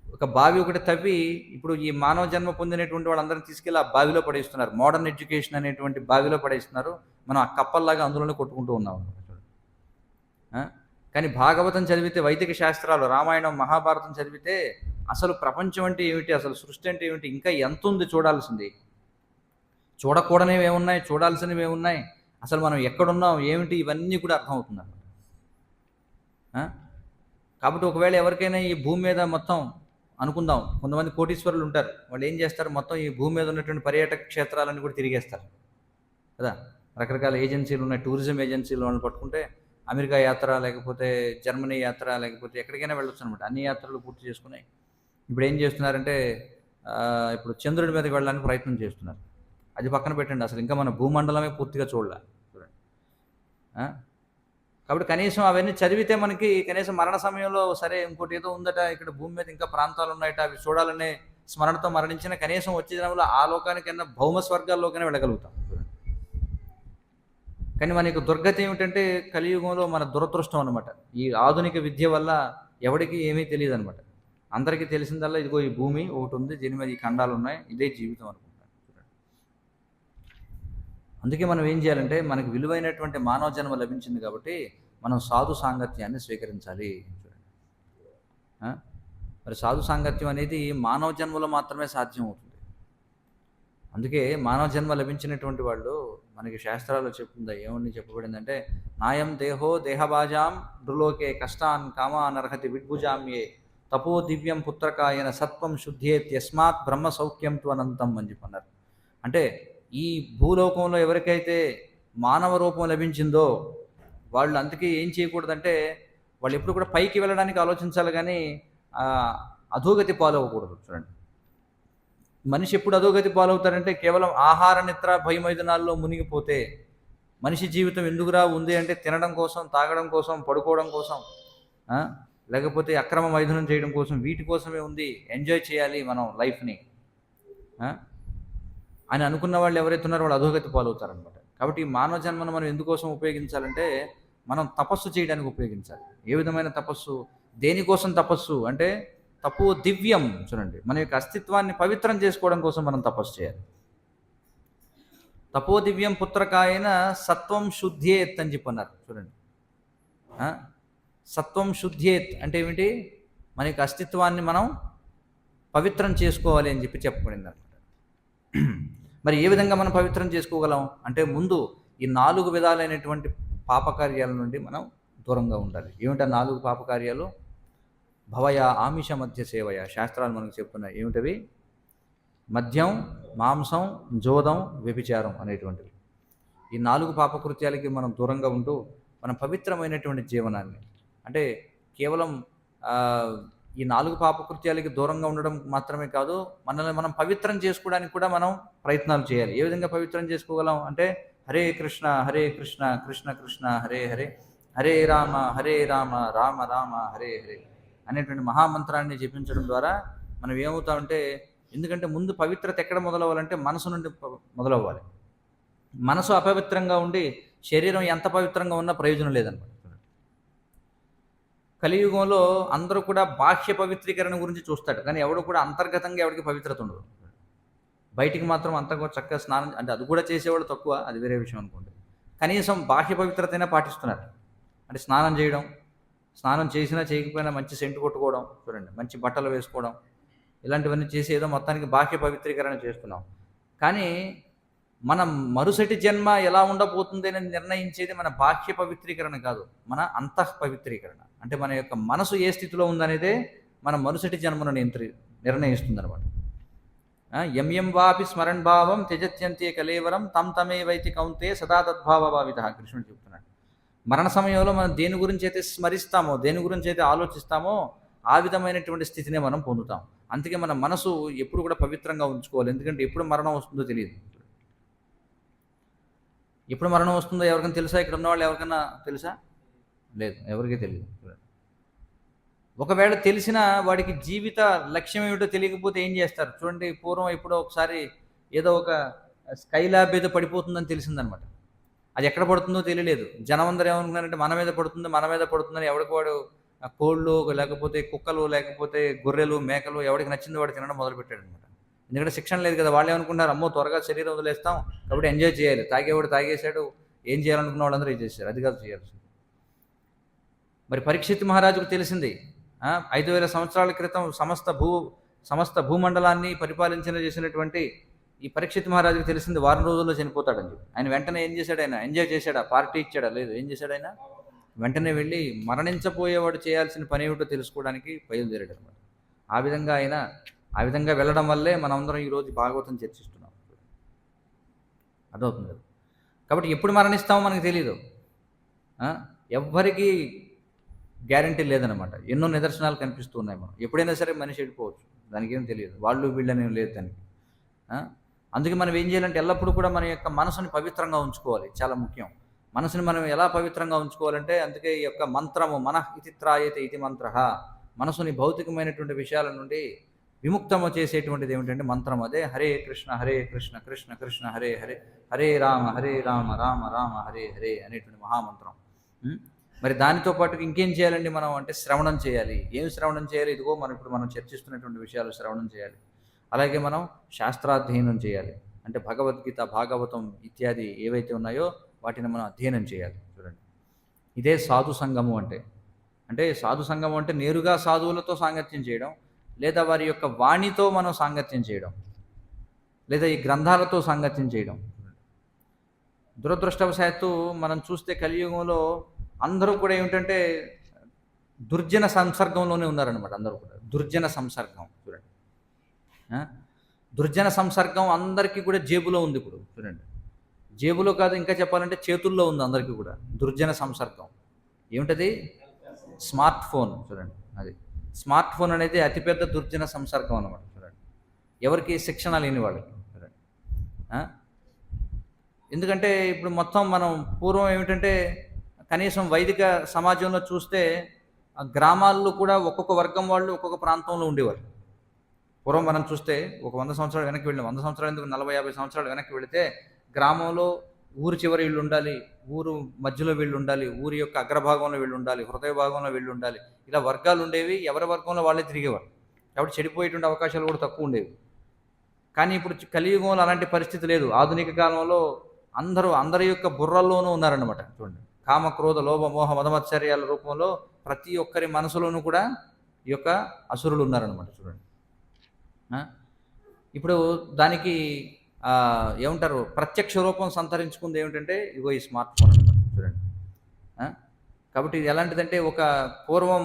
ఒక బావి ఒకటి తవ్వి ఇప్పుడు ఈ మానవ జన్మ పొందినటువంటి వాళ్ళందరినీ తీసుకెళ్ళి ఆ బావిలో పడేస్తున్నారు. మోడర్న్ ఎడ్యుకేషన్ అనేటువంటి బావిలో పడేస్తున్నారు. మనం ఆ కప్పల్లాగా అందులోనే కొట్టుకుంటూ ఉన్నాం. కానీ భాగవతం చదివితే, వైదిక శాస్త్రాలు, రామాయణం, మహాభారతం చదివితే అసలు ప్రపంచం అంటే ఏమిటి, అసలు సృష్టి అంటే ఏమిటి, ఇంకా ఎంత ఉంది చూడాల్సింది, చూడకూడనివి ఏమున్నాయి, చూడాల్సినవి ఏమున్నాయి, అసలు మనం ఎక్కడున్నాం ఏమిటి, ఇవన్నీ కూడా అర్థమవుతుంది అన్నమాట. కాబట్టి ఒకవేళ ఎవరికైనా ఈ భూమి మీద మొత్తం అనుకుందాం, కొంతమంది కోటీశ్వరులు ఉంటారు, వాళ్ళు ఏం చేస్తారు, మొత్తం ఈ భూమి మీద ఉన్నటువంటి పర్యాటక క్షేత్రాలన్నీ కూడా తిరిగేస్తారు కదా. రకరకాల ఏజెన్సీలు ఉన్నాయి, టూరిజం ఏజెన్సీలు వాళ్ళని పట్టుకుంటే అమెరికా యాత్ర, లేకపోతే జర్మనీ యాత్ర, లేకపోతే ఎక్కడికైనా వెళ్ళొచ్చు అనమాట. అన్ని యాత్రలు పూర్తి చేసుకుని ఇప్పుడు ఏం చేస్తున్నారంటే ఇప్పుడు చంద్రుడి మీదకి వెళ్ళడానికి ప్రయత్నం చేస్తున్నారు. అది పక్కన పెట్టండి, అసలు ఇంకా మన భూమండలమే పూర్తిగా చూడాలి. చూడండి. కాబట్టి కనీసం అవన్నీ చదివితే మనకి కనీసం మరణ సమయంలో సరే ఇంకోటి ఏదో ఉందట, ఇక్కడ భూమి మీద ఇంకా ప్రాంతాలు ఉన్నాయట, అవి చూడాలనే స్మరణతో మరణించిన కనీసం వచ్చే జనంలో ఆ లోకానికైనా భౌమ స్వర్గాల్లోకైనా వెళ్ళగలుగుతాం. కానీ మనకు దుర్గతి ఏమిటంటే కలియుగంలో మన దురదృష్టం అనమాట. ఈ ఆధునిక విద్య వల్ల ఎవరికి ఏమీ తెలియదు అనమాట. అందరికీ తెలిసిందల్లా ఇదిగో ఈ భూమి ఒకటి ఉంది, దీని మీద ఈ ఖండాలు ఉన్నాయి, ఇదే జీవితం అనుకుంటారు. అందుకే మనం ఏం చేయాలంటే మనకు విలువైనటువంటి మానవ జన్మ లభించింది కాబట్టి మనం సాధు సాంగత్యాన్ని స్వీకరించాలి. మరి సాధు సాంగత్యం అనేది మానవ జన్మలో మాత్రమే సాధ్యం అవుతుంది. అందుకే మానవ జన్మ లభించినటువంటి వాళ్ళు మనకి శాస్త్రాల్లో చెప్తుందా, ఏమని చెప్పబడిందంటే, నాయం దేహో దేహబాజాం నృలోకే కష్టాన్ కామానర్హతి విడ్భుజామ్యే తపో దివ్యం పుత్రకాయన సత్వం శుద్ధేత్ యస్మాత్ బ్రహ్మ సౌఖ్యం త్వనంతం అని చెప్పన్నారు. అంటే ఈ భూలోకంలో ఎవరికైతే మానవ రూపం లభించిందో వాళ్ళు అందుకే ఏం చేయకూడదంటే వాళ్ళు ఎప్పుడు కూడా పైకి వెళ్ళడానికి ఆలోచించాలి, కానీ అధోగతి పాలవ్వకూడదు. చూడండి, మనిషి ఎప్పుడు అధోగతి పాలవుతారంటే కేవలం ఆహార నిద్ర భయమైదనాల్లో మునిగిపోతే. మనిషి జీవితం ఎందుకురా ఉంది అంటే తినడం కోసం, తాగడం కోసం, పడుకోవడం కోసం, లేకపోతే అక్రమ మైథునం చేయడం కోసం, వీటి కోసమే ఉంది. ఎంజాయ్ చేయాలి మనం లైఫ్ని అని అనుకున్న వాళ్ళు ఎవరైతే ఉన్నారో వాళ్ళు అధోగతి పాలవుతారనమాట. కాబట్టి ఈ మానవ జన్మను మనం ఎందుకోసం ఉపయోగించాలంటే మనం తపస్సు చేయడానికి ఉపయోగించాలి. ఏ విధమైన తపస్సు, దేనికోసం తపస్సు అంటే తపో దివ్యం. చూడండి, మన యొక్క అస్తిత్వాన్ని పవిత్రం చేసుకోవడం కోసం మనం తపస్సు చేయాలి. తపో దివ్యం పుత్రకాయన సత్వం శుద్ధేత్ అని చెప్పన్నారు. చూడండి, సత్వం శుద్ధేత్ అంటే ఏమిటి? మన యొక్క అస్తిత్వాన్ని మనం పవిత్రం చేసుకోవాలి అని చెప్పబడింది అనమాట. మరి ఏ విధంగా మనం పవిత్రం చేసుకోగలం అంటే ముందు ఈ 4 విధాలైనటువంటి పాపకార్యాల నుండి మనం దూరంగా ఉండాలి. ఏమిటా 4 పాపకార్యాలు? భవయ ఆమిష మధ్య సేవయ, శాస్త్రాలు మనకు చెప్తున్నాయి. ఏమిటవి? మద్యం, మాంసం, జోదం, వ్యభిచారం అనేటువంటివి. ఈ 4 పాపకృత్యాలకి మనం దూరంగా ఉంటూ మనం పవిత్రమైనటువంటి జీవనాన్ని, అంటే కేవలం ఈ 4 పాపకృత్యాలకి దూరంగా ఉండడం మాత్రమే కాదు, మనల్ని మనం పవిత్రం చేసుకోవడానికి కూడా మనం ప్రయత్నాలు చేయాలి. ఏ విధంగా పవిత్రం చేసుకోగలం అంటే హరే కృష్ణ కృష్ణ కృష్ణ హరే హరే, హరే రామ రామ రామ హరే హరే అనేటువంటి మహామంత్రాన్ని జపించడం ద్వారా మనం ఏమవుతామంటే, ఎందుకంటే ముందు పవిత్రత ఎక్కడ మొదలవ్వాలంటే మనసు నుండి మొదలవ్వాలి. మనసు అపవిత్రంగా ఉండి శరీరం ఎంత పవిత్రంగా ఉన్నా ప్రయోజనం లేదన్నమాట. కలియుగంలో అందరూ కూడా బాహ్య పవిత్రీకరణ గురించి చూస్తాడు, కానీ ఎవడు కూడా అంతర్గతంగా ఎవరికి పవిత్రత ఉండదు. బయటికి మాత్రం అంతా కూడా చక్కగా స్నానం, అంటే అది కూడా చేసేవాడు తక్కువ, అది వేరే విషయం అనుకోండి. కనీసం బాహ్య పవిత్రతైనా పాటిస్తున్నారు. అంటే స్నానం చేయడం, స్నానం చేసినా చేయకపోయినా మంచి సెంటు కొట్టుకోవడం, చూడండి, మంచి బట్టలు వేసుకోవడం, ఇలాంటివన్నీ చేసి ఏదో మొత్తానికి బాహ్య పవిత్రీకరణ చేస్తున్నాం. కానీ మన మరుసటి జన్మ ఎలా ఉండబోతుంది అని నిర్ణయించేది మన బాహ్య పవిత్రీకరణ కాదు, మన అంతః పవిత్రీకరణ. అంటే మన యొక్క మనసు ఏ స్థితిలో ఉందనేదే మన మరుసటి జన్మను నిర్ణయిస్తుంది అనమాట. ఎం వాపి స్మరణ్ భావం త్యజత్యంతే కలేవరం తం తమేవైతి కౌంతే సదా తద్భావ భావిత, కృష్ణుడు చెప్తున్నాడు. మరణ సమయంలో మనం దేని గురించి అయితే స్మరిస్తామో, దేని గురించి అయితే ఆలోచిస్తామో ఆ విధమైనటువంటి స్థితినే మనం పొందుతాం. అందుకే మన మనసు ఎప్పుడు కూడా పవిత్రంగా ఉంచుకోవాలి. ఎందుకంటే ఎప్పుడు మరణం వస్తుందో తెలియదు. ఎప్పుడు మరణం వస్తుందో ఎవరికైనా తెలుసా? ఇక్కడ ఉన్న వాళ్ళు ఎవరికైనా తెలుసా? లేదు, ఎవరికీ తెలియదు. ఒకవేళ తెలిసినా వాడికి జీవిత లక్ష్యం ఏమిటో తెలియకపోతే ఏం చేస్తారు? చూడండి, పూర్వం ఎప్పుడో ఒకసారి ఏదో ఒక స్కైలాబ్ ఏదో పడిపోతుందని తెలిసిందనమాట. అది ఎక్కడ పడుతుందో తెలియలేదు. జనం అందరూ ఏమనుకున్నారంటే మన మీద పడుతుందని ఎవరికి వాడు కోళ్ళు, లేకపోతే కుక్కలు, లేకపోతే గొర్రెలు, మేకలు, ఎవరికి నచ్చింది వాడు తినడం మొదలుపెట్టాడు అనమాట. ఎందుకంటే శిక్షణ లేదు కదా. వాళ్ళు ఏమనుకున్నారు, అమ్మో త్వరగా శరీరం వదిలేస్తాం కాబట్టి ఎంజాయ్ చేయాలి, తాగేవాడు తాగేశాడు, ఏం చేయాలనుకున్న వాళ్ళందరూ ఏం చేశారు, అది కాదు చేయాల్సింది. మరి పరీక్షిత్ మహారాజుకు తెలిసింది, 5000 సంవత్సరాల క్రితం సమస్త భూమండలాన్ని చేసినటువంటి ఈ పరీక్షిత్ మహారాజుకు తెలిసింది వారం రోజుల్లో చనిపోతాడని చెప్పి. ఆయన వెంటనే ఏం చేశాడు? ఆయన ఎంజాయ్ చేశాడా? పార్టీ ఇచ్చాడా? లేదు. ఏం చేశాడు? ఆయన వెంటనే వెళ్ళి మరణించబోయేవాడు చేయాల్సిన పని ఏమిటో తెలుసుకోవడానికి బయలుదేరాడు అనమాట. ఆ విధంగా వెళ్ళడం వల్లే మనమందరం ఈరోజు భాగవతం చర్చిస్తున్నాం. అదవుతుంది కదా. కాబట్టి ఎప్పుడు మరణిస్తామో మనకు తెలీదు, ఎవ్వరికీ గ్యారంటీ లేదనమాట. ఎన్నో నిదర్శనాలు కనిపిస్తూ ఉన్నాయి. మనం ఎప్పుడైనా సరే మనిషి వెళ్ళిపోవచ్చు, దానికి ఏం తెలియదు, వాళ్ళు వీళ్ళనేం లేదు దానికి. అందుకే మనం ఏం చేయాలంటే ఎల్లప్పుడూ కూడా మన యొక్క మనసుని పవిత్రంగా ఉంచుకోవాలి, చాలా ముఖ్యం. మనసుని మనం ఎలా పవిత్రంగా ఉంచుకోవాలంటే, అందుకే ఈ యొక్క మంత్రము మనః ఇతి త్రాయతే ఇతి మంత్రః, మనసుని భౌతికమైనటువంటి విషయాల నుండి విముక్తము చేసేటువంటిది ఏమిటంటే మంత్రం. అదే హరే కృష్ణ కృష్ణ కృష్ణ హరే హరే, హరే రామ రామ రామ హరే హరే అనేటువంటి మహామంత్రం. మరి దానితో పాటు ఇంకేం చేయాలండి మనం అంటే శ్రవణం చేయాలి. ఏం శ్రవణం చేయాలి? ఇదిగో మనం చర్చిస్తున్నటువంటి విషయాలు శ్రవణం చేయాలి. అలాగే మనం శాస్త్రాధ్యయనం చేయాలి. అంటే భగవద్గీత, భాగవతం ఇత్యాది ఏవైతే ఉన్నాయో వాటిని మనం అధ్యయనం చేయాలి. చూడండి, ఇదే సాధు సంగము అంటే సాధు సంగము అంటే నేరుగా సాధువులతో సాంగత్యం చేయడం, లేదా వారి యొక్క వాణితో మనం సాంగత్యం చేయడం, లేదా ఈ గ్రంథాలతో సాంగత్యం చేయడం. దురదృష్టవశాత్తు మనం చూస్తే కలియుగంలో అందరూ కూడా ఏమిటంటే దుర్జన సంసర్గంలోనే ఉన్నారనమాట అందరూ కూడా. దుర్జన సంసర్గం చూడండి. ఆ? దుర్జన సంసర్గం అందరికీ కూడా జేబులో ఉంది ఇప్పుడు చూడండి. జేబులో కాదు, ఇంకా చెప్పాలంటే చేతుల్లో ఉంది అందరికీ కూడా దుర్జన సంసర్గం. ఏమిటది? స్మార్ట్ ఫోన్ చూడండి. అది స్మార్ట్ ఫోన్ అనేది అతిపెద్ద దుర్జన సంసర్గం అనమాట చూడండి. ఎవరికి శిక్షణ లేని వాళ్ళకి చూడండి. ఎందుకంటే ఇప్పుడు మొత్తం మనం పూర్వం ఏమిటంటే కనీసం వైదిక సమాజంలో చూస్తే గ్రామాల్లో కూడా ఒక్కొక్క వర్గం వాళ్ళు ఒక్కొక్క ప్రాంతంలో ఉండేవారు. పూర్వం మనం చూస్తే ఒక 100 సంవత్సరాలు వెనక్కి వెళ్ళిన 100 సంవత్సరాలు ఎందుకు 40-50 సంవత్సరాలు వెనక్కి వెళితే గ్రామంలో ఊరు చివరి వీళ్ళు ఉండాలి, ఊరు మధ్యలో వీళ్ళు ఉండాలి, ఊరి యొక్క అగ్రభాగంలో వీళ్ళు ఉండాలి, హృదయ భాగంలో వీళ్ళు ఉండాలి, ఇలా వర్గాలు ఉండేవి. ఎవరి వర్గంలో వాళ్ళే తిరిగేవారు. కాబట్టి చెడిపోయేటువంటి అవకాశాలు కూడా తక్కువ ఉండేవి. కానీ ఇప్పుడు కలియుగంలో అలాంటి పరిస్థితి లేదు. ఆధునిక కాలంలో అందరి యొక్క బుర్రల్లోనూ ఉన్నారన్నమాట చూడండి. కామ క్రోధ లోభ మోహ మదమత్సర్యాల రూపంలో ప్రతి ఒక్కరి మనసులోనూ కూడా ఈ యొక్క అసురులు ఉన్నారన్నమాట చూడండి. ఇప్పుడు దానికి ఏమంటారు, ప్రత్యక్ష రూపం సంతరించుకుంది ఏమిటంటే ఇగో ఈ స్మార్ట్ ఫోన్ అనమాట చూడండి. కాబట్టి ఇది ఎలాంటిదంటే ఒక పూర్వం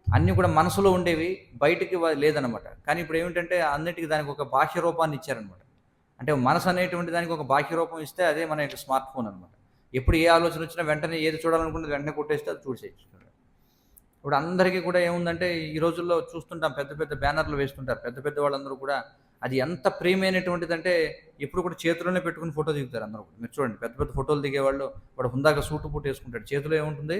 అన్నీ కూడా మనసులో ఉండేవి, బయటికి లేదనమాట. కానీ ఇప్పుడు ఏమిటంటే అన్నిటికీ దానికి ఒక బాహ్య రూపాన్ని ఇచ్చారనమాట. అంటే మనసు అనేటువంటి దానికి ఒక బాహ్య రూపం ఇస్తే అదే మన యొక్క స్మార్ట్ ఫోన్ అనమాట. ఎప్పుడు ఏ ఆలోచన వచ్చినా వెంటనే ఏది చూడాలనుకుంటే వెంటనే కొట్టేస్తే అది చూసేయచ్చు. ఇప్పుడు అందరికీ కూడా ఏముందంటే ఈ రోజుల్లో చూస్తుంటాం, పెద్ద పెద్ద బ్యానర్లు వేస్తుంటారు. పెద్ద పెద్ద వాళ్ళందరూ కూడా అది ఎంత ప్రియమైనటువంటిది అంటే ఎప్పుడు కూడా చేతిలోనే పెట్టుకుని ఫోటో దిగుతారు అందరూ. మీరు చూడండి, పెద్ద పెద్ద ఫోటోలు దిగేవాళ్ళు వాడు హుందాగా సూటు పూట వేసుకుంటాడు, చేతిలో ఏముంటుంది?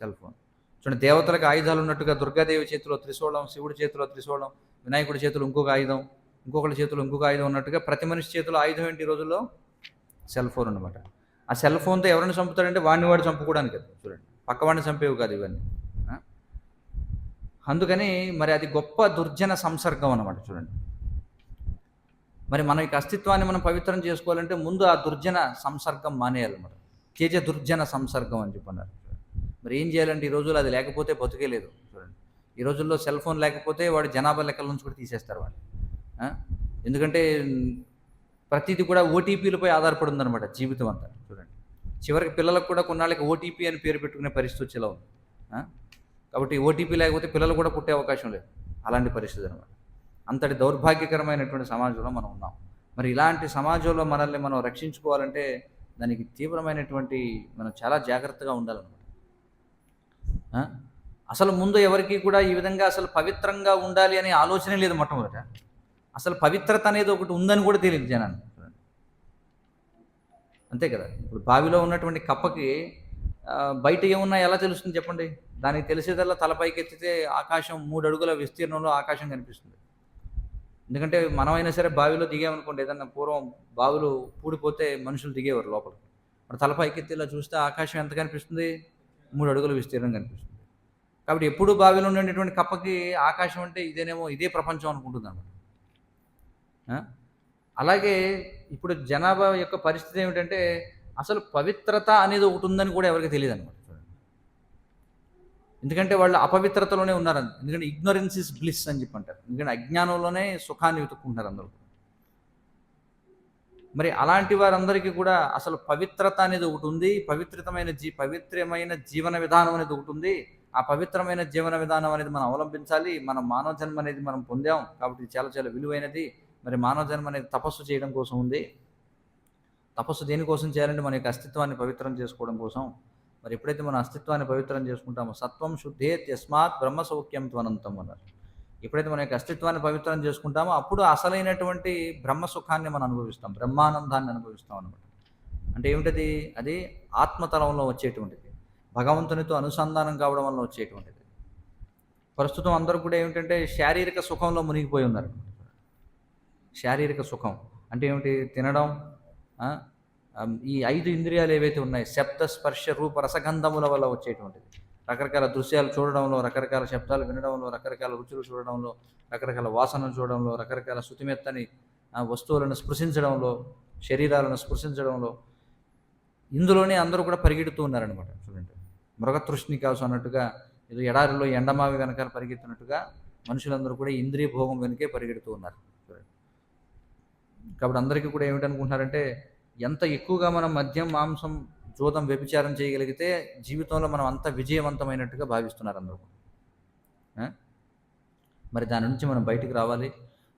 Cell phone. చూడండి, దేవతలకు ఆయుధాలు ఉన్నట్టుగా దుర్గాదేవి చేతిలో త్రిశూలం, శివుడి చేతిలో త్రిశూలం, వినాయకుడి చేతిలో ఇంకొక ఆయుధం, ఇంకొకటి చేతిలో ఇంకొక ఆయుధం ఉన్నట్టుగా ప్రతి మనిషి చేతిలో ఆయుధం ఏంటి ఈ రోజుల్లో? సెల్ ఫోన్ అనమాట. ఆ సెల్ ఫోన్తో ఎవరిని చంపుతాడంటే వాడిని చంపుకోవడానికి కదా చూడండి, పక్కవాడిని చంపేవి కాదు ఇవన్నీ. అందుకని మరి అది గొప్ప దుర్జన సంసర్గం అనమాట చూడండి. మరి మన యొక్క అస్తిత్వాన్ని మనం పవిత్రం చేసుకోవాలంటే ముందు ఆ దుర్జన సంసర్గం మానేయాలన్నమాట. తేజ దుర్జన సంసర్గం అని చెప్పన్నారు. మరి ఏం చేయాలంటే ఈ రోజుల్లో అది లేకపోతే బతుకే లేదు చూడండి. ఈ రోజుల్లో సెల్ ఫోన్ లేకపోతే వాడు జనాభా లెక్కల నుంచి కూడా తీసేస్తారు వాడు. ఎందుకంటే ప్రతిదీ కూడా ఓటీపీలపై ఆధారపడి ఉందన్నమాట జీవితం అంతా చూడండి. చివరికి పిల్లలకు కూడా కొన్నాళ్ళకి ఓటీపీ అని పేరు పెట్టుకునే పరిస్థితి వచ్చేలా ఉంది. కాబట్టి ఓటీపీ లేకపోతే పిల్లలు కూడా పుట్టే అవకాశం లేదు. అలాంటి పరిస్థితి అనమాట. అంతటి దౌర్భాగ్యకరమైనటువంటి సమాజంలో మనం ఉన్నాం. మరి ఇలాంటి సమాజంలో మనల్ని మనం రక్షించుకోవాలంటే దానికి తీవ్రమైనటువంటి మనం చాలా జాగ్రత్తగా ఉండాలన్నమాట. అసలు ముందు ఎవరికి కూడా ఈ విధంగా అసలు పవిత్రంగా ఉండాలి అనే ఆలోచనే లేదు మొట్టమొదట. అసలు పవిత్రత అనేది ఒకటి ఉందని కూడా తెలియదు జనాన్ని. అంతే కదా. ఇప్పుడు బావిలో ఉన్నటువంటి కప్పకి బయట ఏమున్నా ఎలా తెలుస్తుంది చెప్పండి? దానికి తెలిసేదల్లా తలపైకి ఎత్తితే ఆకాశం 3 అడుగుల విస్తీర్ణంలో ఆకాశం కనిపిస్తుంది. ఎందుకంటే మనమైనా సరే బావిలో దిగామనుకోండి, ఏదన్నా పూర్వం బావిలో పూడిపోతే మనుషులు దిగేవారు లోపల. మరి తలపైకి ఎత్తి ఇలా చూస్తే ఆకాశం ఎంత కనిపిస్తుంది? 3 అడుగుల విస్తీర్ణం కనిపిస్తుంది. కాబట్టి ఎప్పుడు బావిలో ఉండేటువంటి కప్పకి ఆకాశం అంటే ఇదేనేమో, ఇదే ప్రపంచం అనుకుంటుంది అన్నమాట. అలాగే ఇప్పుడు జనాభా యొక్క పరిస్థితి ఏమిటంటే అసలు పవిత్రత అనేది ఒకటి ఉందని కూడా ఎవరికి తెలియదు అనమాట. ఎందుకంటే వాళ్ళు అపవిత్రతలోనే ఉన్నారు. ఎందుకంటే ఇగ్నోరెన్స్ ఇస్ బ్లిస్ అని చెప్పి అంటారు. ఎందుకంటే అజ్ఞానంలోనే సుఖాన్ని వెతుక్కుంటారు అందరూ. మరి అలాంటి వారందరికీ కూడా అసలు పవిత్రత అనేది ఒకటి ఉంది, పవిత్రమైన జీవన విధానం అనేది ఒకటి ఉంది. ఆ పవిత్రమైన జీవన విధానం అనేది మనం అవలంబించాలి. మన మానవ జన్మ అనేది మనం పొందాం కాబట్టి చాలా చాలా విలువైనది. మరి మానవ జన్మ అనేది తపస్సు చేయడం కోసం ఉంది. తపస్సు దేనికోసం చేయాలంటే మన యొక్క అస్తిత్వాన్ని పవిత్రం చేసుకోవడం కోసం. మరి ఎప్పుడైతే మన అస్తిత్వాన్ని పవిత్రం చేసుకుంటామో సత్వం శుద్ధే యస్మాత్ బ్రహ్మ సౌఖ్యం త్వనంతం అన్నారు. ఎప్పుడైతే మన యొక్క అస్తిత్వాన్ని పవిత్రం చేసుకుంటామో అప్పుడు అసలైనటువంటి బ్రహ్మ సుఖాన్ని మనం అనుభవిస్తాం, బ్రహ్మానందాన్ని అనుభవిస్తాం అనమాట. అంటే ఏమిటది? అది ఆత్మతలంలో వచ్చేటువంటిది, భగవంతునితో అనుసంధానం కావడం వల్ల వచ్చేటువంటిది. ప్రస్తుతం అందరూ కూడా ఏమిటంటే శారీరక సుఖంలో మునిగిపోయి ఉన్నారు. శారీరక సుఖం అంటే ఏమిటి? తినడం, ఈ 5 ఇంద్రియాలు ఏవైతే ఉన్నాయి, శబ్ద స్పర్శ రూప రసగంధముల వల్ల వచ్చేటువంటిది. రకరకాల దృశ్యాలు చూడడంలో, రకరకాల శబ్దాలు వినడంలో, రకరకాల రుచులు చూడడంలో, రకరకాల వాసనలు చూడడంలో, రకరకాల శుతిమెత్తని వస్తువులను స్పృశించడంలో, శరీరాలను స్పృశించడంలో, ఇందులోనే అందరూ కూడా పరిగెడుతూ ఉన్నారనమాట. చూడండి, మృగతృష్ణికాసు అన్నట్టుగా ఏదో ఎడారిలో ఎండమావి వెనకాల పరిగెత్తినట్టుగా మనుషులందరూ కూడా ఇంద్రియ భోగం వెనుకే పరిగెడుతూ ఉన్నారు. చూడండి, కాబట్టి అందరికీ కూడా ఏమిటనుకుంటున్నారంటే ఎంత ఎక్కువగా మనం మద్యం, మాంసం, జూదం, వ్యభిచారం చేయగలిగితే జీవితంలో మనం అంత విజయవంతమైనట్టుగా భావిస్తున్నారు అందరూ. ఆ? మరి దాని నుంచి మనం బయటికి రావాలి.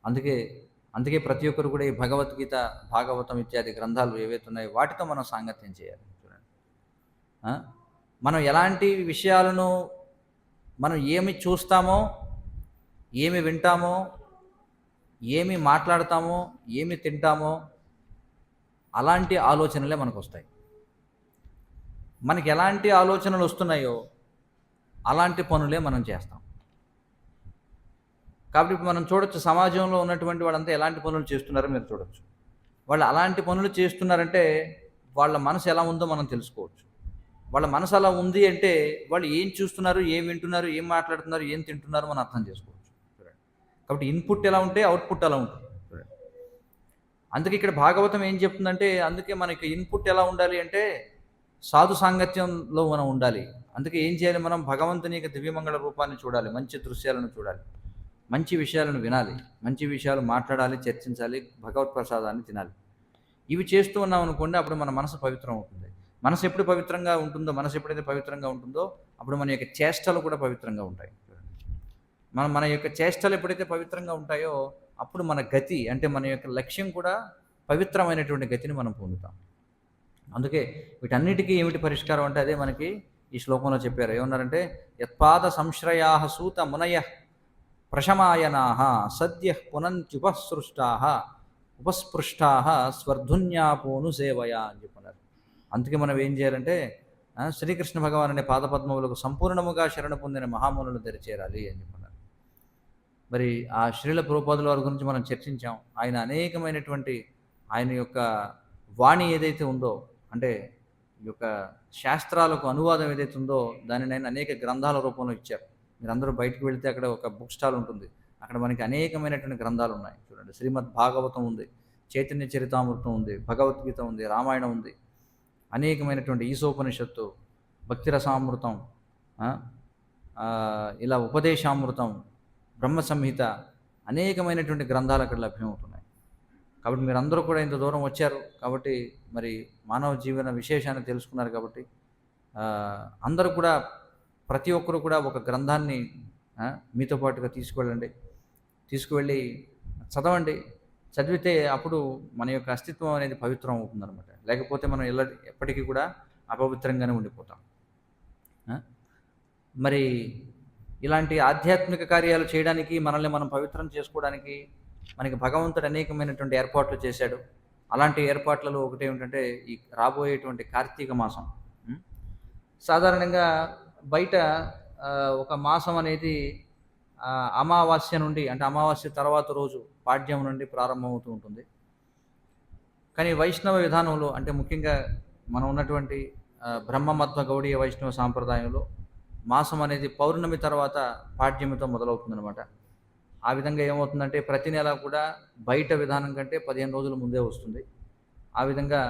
అందుకే అందుకే ప్రతి ఒక్కరు కూడా ఈ భగవద్గీత, భాగవతం ఇత్యాది గ్రంథాలు ఏవైతే ఉన్నాయో వాటితో మనం సాంగత్యం చేయాలి. చూడండి, ఆ? మనం ఎలాంటి విషయాలను, మనం ఏమి చూస్తామో, ఏమి వింటామో, ఏమి మాట్లాడతామో, ఏమి తింటామో అలాంటి ఆలోచనలే మనకు వస్తాయి. మనకి ఎలాంటి ఆలోచనలు వస్తున్నాయో అలాంటి పనులే మనం చేస్తాం. కాబట్టి ఇప్పుడు మనం చూడొచ్చు, సమాజంలో ఉన్నటువంటి వాళ్ళంతా ఎలాంటి పనులు చేస్తున్నారో మీరు చూడొచ్చు. వాళ్ళు అలాంటి పనులు చేస్తున్నారంటే వాళ్ళ మనసు ఎలా ఉందో మనం తెలుసుకోవచ్చు. వాళ్ళ మనసు అలా ఉంది అంటే వాళ్ళు ఏం చూస్తున్నారు, ఏం వింటున్నారు, ఏం మాట్లాడుతున్నారు, ఏం తింటున్నారో మనం అర్థం చేసుకోవచ్చు. చూడండి, కాబట్టి ఇన్పుట్ ఎలా ఉంటే అవుట్పుట్ అలా ఉంటుంది. చూడండి, అందుకే ఇక్కడ భాగవతం ఏం చెప్తుందంటే, అందుకే మనకి ఇన్పుట్ ఎలా ఉండాలి అంటే సాధు సాంగత్యంలో మనం ఉండాలి. అందుకే ఏం చేయాలి, మనం భగవంతుని యొక్క దివ్యమంగళ రూపాన్ని చూడాలి, మంచి దృశ్యాలను చూడాలి, మంచి విషయాలను వినాలి, మంచి విషయాలు మాట్లాడాలి, చర్చించాలి, భగవత్ ప్రసాదాన్ని తినాలి. ఇవి చేస్తూ ఉన్నాం అనుకోండి, అప్పుడు మన మనసు పవిత్రం అవుతుంది. మనసు ఎప్పుడు పవిత్రంగా ఉంటుందో, మనసు ఎప్పుడైతే పవిత్రంగా ఉంటుందో అప్పుడు మన యొక్క చేష్టలు కూడా పవిత్రంగా ఉంటాయి. మన యొక్క చేష్టలు ఎప్పుడైతే పవిత్రంగా ఉంటాయో అప్పుడు మన గతి, అంటే మన యొక్క లక్ష్యం కూడా పవిత్రమైనటువంటి గతిని మనం పొందుతాం. అందుకే వీటన్నిటికీ ఏమిటి పరిష్కారం అంటే అదే మనకి ఈ శ్లోకంలో చెప్పారు. ఏమన్నారంటే, యత్పాద సంశ్రయా సూత మునయ ప్రశమాయనా సద్య పునంత్యుపసృష్టా ఉపస్పృష్టా స్వర్ధున్యాపోను సేవయా అని చెప్పన్నారు. అందుకే మనం ఏం చేయాలంటే శ్రీకృష్ణ భగవాన్ అనే పాదపద్మములకు సంపూర్ణముగా శరణ పొందిన మహామునులు దరిచేరాలి అని చెప్పన్నారు. మరి ఆ శ్రీల ప్రభుపాదుల వారి గురించి మనం చర్చించాం. ఆయన అనేకమైనటువంటి ఆయన యొక్క వాణి ఏదైతే ఉందో, అంటే ఈ యొక్క శాస్త్రాలకు అనువాదం ఏదైతే ఉందో దానిని ఆయన అనేక గ్రంథాల రూపంలో ఇచ్చారు. మీరందరూ బయటకు వెళితే అక్కడ ఒక బుక్ స్టాల్ ఉంటుంది, అక్కడ మనకి అనేకమైనటువంటి గ్రంథాలు ఉన్నాయి. చూడండి, శ్రీమద్ భాగవతం ఉంది, చైతన్య చరితామృతం ఉంది, భగవద్గీత ఉంది, రామాయణం ఉంది, అనేకమైనటువంటి ఈశోపనిషత్తు, భక్తిరసామృతం, ఇలా ఉపదేశామృతం, బ్రహ్మ సంహిత, అనేకమైనటువంటి గ్రంథాలు అక్కడ లభ్యమవుతున్నాయి. కాబట్టి మీరందరూ కూడా ఇంత దూరం వచ్చారు కాబట్టి, మరి మానవ జీవన విశేషాన్ని తెలుసుకున్నారు కాబట్టి అందరూ కూడా, ప్రతి ఒక్కరు కూడా ఒక గ్రంథాన్ని మీతో పాటుగా తీసుకువెళ్ళి చదవండి. చదివితే అప్పుడు మన యొక్క అస్తిత్వం అనేది పవిత్రం అవుతుందన్నమాట. లేకపోతే మనం ఎప్పటికీ కూడా అపవిత్రంగానే ఉండిపోతాం. మరి ఇలాంటి ఆధ్యాత్మిక కార్యాలు చేయడానికి, మనల్ని మనం పవిత్రం చేసుకోవడానికి మనకి భగవంతుడు అనేకమైనటువంటి ఏర్పాట్లు చేశాడు. అలాంటి ఏర్పాట్లలో ఒకటి ఏమిటంటే ఈ రాబోయేటువంటి కార్తీక మాసం. సాధారణంగా బయట ఒక మాసం అనేది అమావాస్య నుండి, అంటే అమావాస్య తర్వాత రోజు పాడ్యం నుండి ప్రారంభమవుతూ ఉంటుంది. కానీ వైష్ణవ విధానంలో, అంటే ముఖ్యంగా మనం ఉన్నటువంటి బ్రహ్మమత్వ గౌడీయ వైష్ణవ సాంప్రదాయంలో మాసం అనేది పౌర్ణమి తర్వాత పాడ్యమితో మొదలవుతుందన్నమాట. ఆ విధంగా ఏమవుతుందంటే ప్రతి నెల కూడా బయట విధానం కంటే 15 రోజుల ముందే వస్తుంది. ఆ విధంగా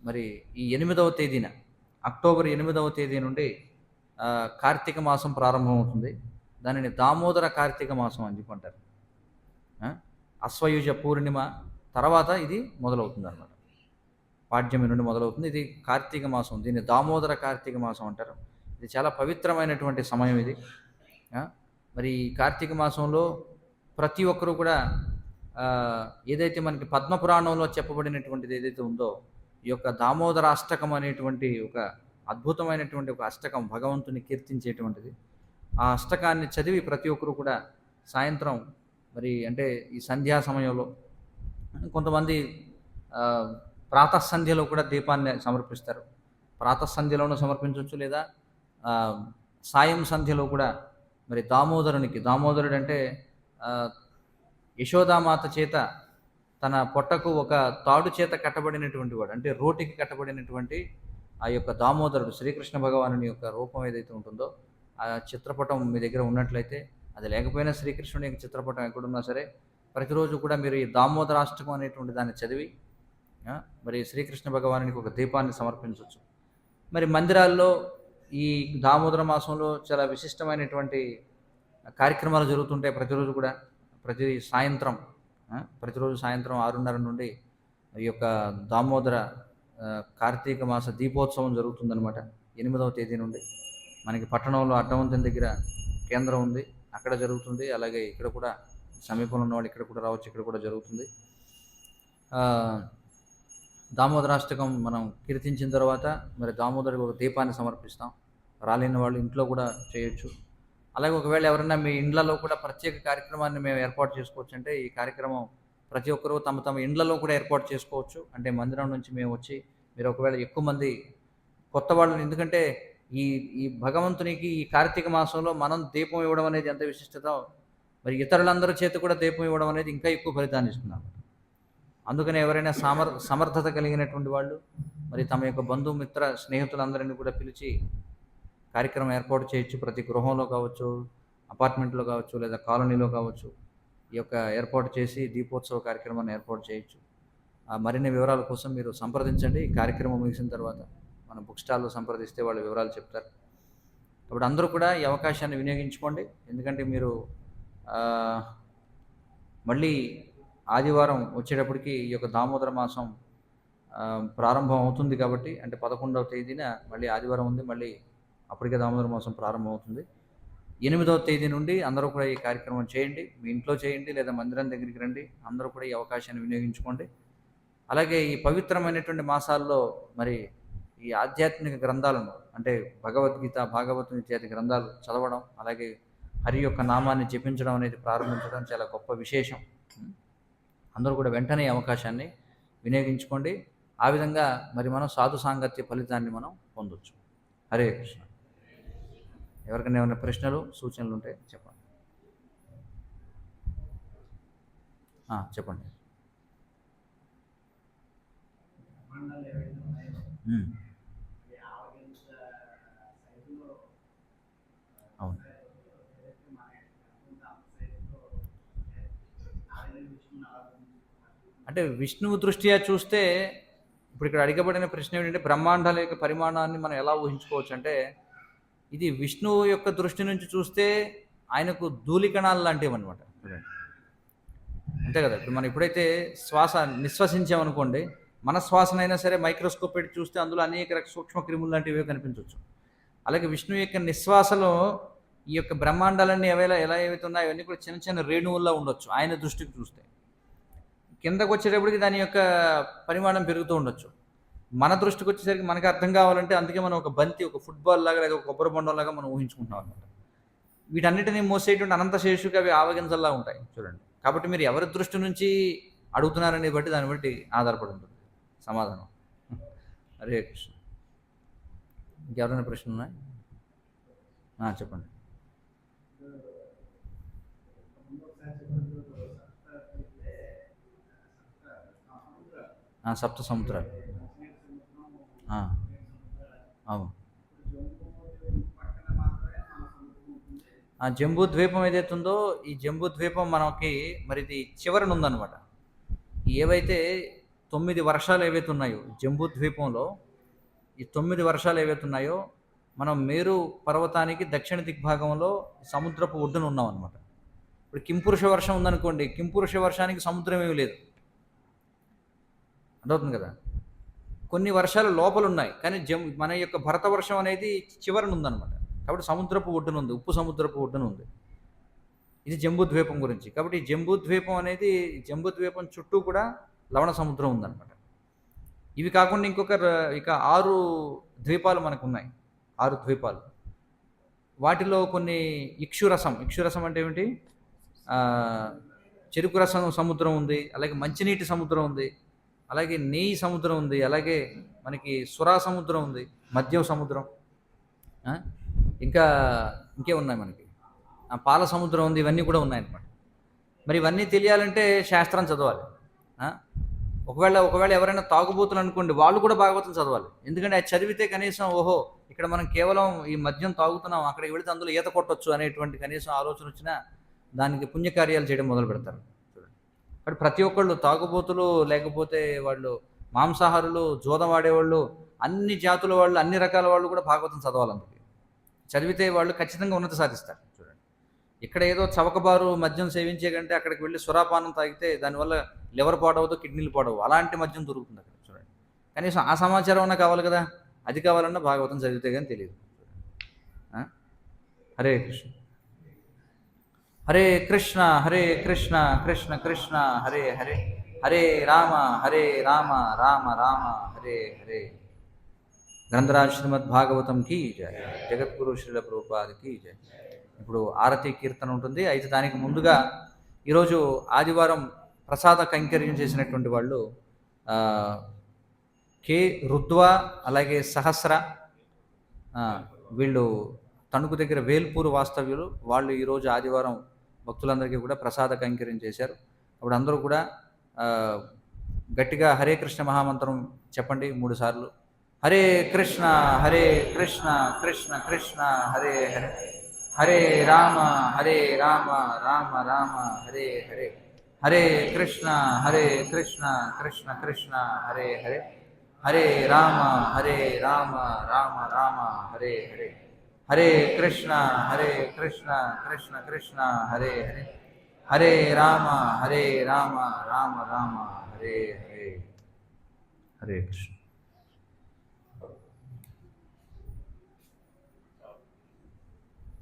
మరి ఈ 8వ తేదీన, అక్టోబర్ 8వ తేదీ నుండి కార్తీక మాసం ప్రారంభమవుతుంది. దానిని దామోదర కార్తీక మాసం అని చెప్పి అంటారు. అశ్వయుజ పూర్ణిమ తర్వాత ఇది మొదలవుతుంది అన్నమాట. పాడ్యమి నుండి మొదలవుతుంది. ఇది కార్తీక మాసం, దీన్ని దామోదర కార్తీక మాసం అంటారు. ఇది చాలా పవిత్రమైనటువంటి సమయం ఇది. మరి ఈ కార్తీక మాసంలో ప్రతి ఒక్కరూ కూడా ఏదైతే మనకి పద్మపురాణంలో చెప్పబడినటువంటిది ఏదైతే ఉందో, ఈ యొక్క దామోదర అష్టకం అనేటువంటి ఒక అద్భుతమైనటువంటి ఒక అష్టకం, భగవంతుని కీర్తించేటువంటిది. ఆ అష్టకాన్ని చదివి ప్రతి ఒక్కరు కూడా సాయంత్రం, మరి అంటే ఈ సంధ్యా సమయంలో, కొంతమంది ప్రాతఃసంధ్యలో కూడా దీపాన్ని సమర్పిస్తారు. ప్రాతఃసంధ్యలోనూ సమర్పించవచ్చు, లేదా సాయం సంధ్యలో కూడా మరి దామోదరుడు అంటే యశోదామాత చేత తన పొట్టకు ఒక తాడు చేత కట్టబడినటువంటి వాడు, అంటే రోటికి కట్టబడినటువంటి ఆ యొక్క దామోదరుడు, శ్రీకృష్ణ భగవానుని యొక్క రూపం ఏదైతే ఉంటుందో, ఆ చిత్రపటం మీ దగ్గర ఉన్నట్లయితే, అది లేకపోయినా శ్రీకృష్ణుని యొక్క చిత్రపటం ఎక్కడున్నా సరే, ప్రతిరోజు కూడా మీరు ఈ దామోదరాష్టకం అనేటువంటి దాన్ని చదివి మరి శ్రీకృష్ణ భగవానునికి ఒక దీపాన్ని సమర్పించవచ్చు. మరి మందిరాల్లో ఈ దామోదర మాసంలో చాలా విశిష్టమైనటువంటి కార్యక్రమాలు జరుగుతుంటాయి. ప్రతిరోజు సాయంత్రం 6:30 నుండి ఈ యొక్క దామోదర కార్తీక మాస దీపోత్సవం జరుగుతుందన్నమాట. 8వ తేదీ నుండి మనకి పట్టణంలో అడ్డవంతం దగ్గర కేంద్రం ఉంది. అక్కడ జరుగుతుంది. అలాగే ఇక్కడ కూడా సమీపంలో ఉన్న వాళ్ళు ఇక్కడ కూడా రావచ్చు, ఇక్కడ కూడా జరుగుతుంది. దామోదరాష్టకం మనం కీర్తించిన తర్వాత మరి దామోదరుడికి ఒక దీపాన్ని సమర్పిస్తాం. రాలేని వాళ్ళు ఇంట్లో కూడా చేయొచ్చు. అలాగే ఒకవేళ ఎవరైనా మీ ఇండ్లలో కూడా ప్రత్యేక కార్యక్రమాన్ని మేము ఏర్పాటు చేసుకోవచ్చు అంటే ఈ కార్యక్రమం ప్రతి ఒక్కరూ తమ తమ ఇండ్లలో కూడా ఏర్పాటు చేసుకోవచ్చు. అంటే మందిరం నుంచి మేము వచ్చి మీరు ఒకవేళ ఎక్కువ మంది కొత్త వాళ్ళని, ఎందుకంటే ఈ ఈ భగవంతునికి ఈ కార్తీక మాసంలో మనం దీపం ఇవ్వడం అనేది ఎంత విశిష్టత, మరి ఇతరులందరి చేతి కూడా దీపం ఇవ్వడం అనేది ఇంకా ఎక్కువ ఫలితాన్ని ఇస్తున్నాం. అందుకని ఎవరైనా సమర్థత కలిగినటువంటి వాళ్ళు మరి తమ యొక్క బంధుమిత్ర స్నేహితులందరినీ కూడా పిలిచి కార్యక్రమం ఏర్పాటు చేయొచ్చు. ప్రతి గృహంలో కావచ్చు, అపార్ట్మెంట్లో కావచ్చు, లేదా కాలనీలో కావచ్చు ఈ యొక్క ఏర్పాటు చేసి దీపోత్సవ కార్యక్రమాన్ని ఏర్పాటు చేయొచ్చు. మరిన్ని వివరాల కోసం మీరు సంప్రదించండి. ఈ కార్యక్రమం ముగిసిన తర్వాత మన బుక్ స్టాల్లో సంప్రదిస్తే వాళ్ళు వివరాలు చెప్తారు. కాబట్టి అందరూ కూడా ఈ అవకాశాన్ని వినియోగించుకోండి. ఎందుకంటే మీరు మళ్ళీ ఆదివారం వచ్చేటప్పటికి ఈ యొక్క దామోదర మాసం ప్రారంభం అవుతుంది. కాబట్టి అంటే 11వ తేదీన మళ్ళీ ఆదివారం ఉంది, మళ్ళీ అప్పటికే దామోదర మాసం ప్రారంభం అవుతుంది. 8వ తేదీ నుండి అందరూ కూడా ఈ కార్యక్రమం చేయండి. మీ ఇంట్లో చేయండి లేదా మందిరం దగ్గరికి రండి. అందరూ కూడా ఈ అవకాశాన్ని వినియోగించుకోండి. అలాగే ఈ పవిత్రమైనటువంటి మాసాల్లో మరి ఈ ఆధ్యాత్మిక గ్రంథాలను అంటే భగవద్గీత, భాగవతం ఇత్యాది గ్రంథాలు చదవడం, అలాగే హరి యొక్క నామాన్ని జపించడం అనేది ప్రారంభించడం చాలా గొప్ప విశేషం. అందరూ కూడా వెంటనే అవకాశాన్ని వినియోగించుకోండి. ఆ విధంగా మరి మనం సాధు సాంగత్య ఫలితాన్ని మనం పొందొచ్చు. హరే కృష్ణ. ఎవరికైనా ఏమైనా ప్రశ్నలు సూచనలు ఉంటే చెప్పండి. చెప్పండి. అవును. అంటే విష్ణువు దృష్ట్యా చూస్తే ఇప్పుడు ఇక్కడ అడిగబడిన ప్రశ్న ఏంటంటే బ్రహ్మాండాల యొక్క పరిమాణాన్ని మనం ఎలా ఊహించుకోవచ్చు అంటే ఇది విష్ణువు యొక్క దృష్టి నుంచి చూస్తే ఆయనకు ధూళికణాలు లాంటివి అనమాట. అంతే కదా. ఇప్పుడు మనం ఎప్పుడైతే నిశ్వసించామనుకోండి, మన శ్వాసనైనా సరే మైక్రోస్కోప్ పెట్టి చూస్తే అందులో అనేక సూక్ష్మ క్రిములు లాంటివి కనిపించవచ్చు. అలాగే విష్ణువు యొక్క నిశ్వాసలో ఈ యొక్క బ్రహ్మాండాలన్నీ ఎలా ఏవైతే ఉన్నాయో అవన్నీ కూడా చిన్న చిన్న రేణువుల్లో ఉండొచ్చు ఆయన దృష్టికి చూస్తే. కిందకు వచ్చేటప్పటికి దాని యొక్క పరిమాణం పెరుగుతూ ఉండొచ్చు. మన దృష్టికి వచ్చేసరికి మనకు అర్థం కావాలంటే అందుకే మనం ఒక బంతి, ఒక ఫుట్బాల్ లాగా లేదా ఒక కొబ్బరి బొండం లాగా మనం ఊహించుకుంటాం అనమాట. వీటన్నిటినీ మోసేటువంటి అనంత శేషుగా అవి ఆవగింజల్లా ఉంటాయి చూడండి. కాబట్టి మీరు ఎవరి దృష్టి నుంచి అడుగుతున్నారనే బట్టి దాన్ని బట్టి ఆధారపడి ఉంటుంది సమాధానం. హరే కృష్ణ. ఇంకెవరైనా ప్రశ్నలు ఉన్నాయి? చెప్పండి. సప్త సముద్రాలు. అవును. జంబూ ద్వీపం ఏదైతే ఉందో ఈ జంబూ ద్వీపం మనకి మరి ఇది చివరన ఉందన్నమాట. ఏవైతే 9 వర్షాలు ఏవైతే ఉన్నాయో జంబూ ద్వీపంలో ఈ 9 వర్షాలు ఏవైతే ఉన్నాయో మనం మేరు పర్వతానికి దక్షిణ దిగ్భాగంలో సముద్రపు ఒడ్డున ఉన్నాం అనమాట. ఇప్పుడు కింపురుష వర్షం ఉందనుకోండి, కింపురుష వర్షానికి సముద్రం ఏమీ లేదు, అర్థవుతుంది కదా. కొన్ని వర్షాలు లోపల ఉన్నాయి, కానీ మన యొక్క భరత వర్షం అనేది చివరన ఉందన్నమాట. కాబట్టి సముద్రపు ఒడ్డున ఉంది, ఉప్పు సముద్రపు ఒడ్డున ఉంది. ఇది జంబూ ద్వీపం గురించి. కాబట్టి ఈ జంబూ ద్వీపం అనేది జంబూ ద్వీపం చుట్టూ కూడా లవణ సముద్రం ఉందన్నమాట. ఇవి కాకుండా ఇక 6 ద్వీపాలు మనకు ఉన్నాయి. 6 ద్వీపాలు. వాటిలో కొన్ని ఇక్షురసం అంటే ఏమిటి? చెరుకు రసం సముద్రం ఉంది, అలాగే మంచినీటి సముద్రం ఉంది, అలాగే నెయ్యి సముద్రం ఉంది, అలాగే మనకి సురా సముద్రం ఉంది, మద్యం సముద్రం, ఇంకే ఉన్నాయి మనకి పాల సముద్రం ఉంది. ఇవన్నీ కూడా ఉన్నాయన్నమాట. మరి ఇవన్నీ తెలియాలంటే శాస్త్రం చదవాలి. ఒకవేళ ఎవరైనా తాగుబోతులు అనుకోండి, వాళ్ళు కూడా భాగవతం చదవాలి. ఎందుకంటే అది చదివితే కనీసం ఓహో ఇక్కడ మనం కేవలం ఈ మద్యం తాగుతున్నాం, అక్కడికి వెళితే అందులో ఈత కొట్టొచ్చు అనేటువంటి కనీసం ఆలోచన వచ్చినా దానికి పుణ్యకార్యాలు చేయడం మొదలు పెడతారు. కాబట్టి ప్రతి ఒక్కళ్ళు తాగుబోతులు, లేకపోతే వాళ్ళు మాంసాహారులు, జూదం వాడేవాళ్ళు, అన్ని జాతుల వాళ్ళు, అన్ని రకాల వాళ్ళు కూడా భాగవతం చదవాలి. అందుకే చదివితే వాళ్ళు ఖచ్చితంగా ఉన్నతి సాధిస్తారు. చూడండి, ఇక్కడ ఏదో చవకబారు మద్యం సేవించే కంటే అక్కడికి వెళ్ళి సురాపానం తాగితే దానివల్ల లివర్ పాడవదు, కిడ్నీలు పాడవు, అలాంటి మద్యం దొరుకుతుంది అక్కడ. చూడండి, కనీసం ఆ సమాచారం అన్నా కావాలి కదా. అది కావాలన్నా భాగవతం చదివితే కానీ తెలియదు. హరే కృష్ణ. హరే కృష్ణ కృష్ణ కృష్ణ హరే హరే, హరే రామ రామ రామ హరే హరే. గ్రంథరాజ్ శ్రీమద్ భాగవతం కీ జయ, జగద్గురు శ్రీల ప్రభుపాద్ కీ జయ. ఇప్పుడు ఆరతి కీర్తన ఉంటుంది. అయితే దానికి ముందుగా ఈరోజు ఆదివారం ప్రసాద కైంకర్యం చేసినటువంటి వాళ్ళు కే రుద్వ, అలాగే సహస్ర, వీళ్ళు తణుకు దగ్గర వేల్పూరు వాస్తవ్యులు. వాళ్ళు ఈరోజు ఆదివారం భక్తులందరికీ కూడా ప్రసాద కైంకర్యం చేశారు. అప్పుడు అందరూ కూడా గట్టిగా హరే కృష్ణ మహామంత్రం చెప్పండి 3 సార్లు. హరే కృష్ణ కృష్ణ కృష్ణ హరే హరే, హరే రామ రామ రామ హరే హరే, హరే కృష్ణ కృష్ణ కృష్ణ హరే హరే, హరే రామ రామ రామ హరే హరే, హరే కృష్ణ కృష్ణ కృష్ణ హరే హరే, హరే రామ రామ రామ హరే హరే. హరే కృష్ణ.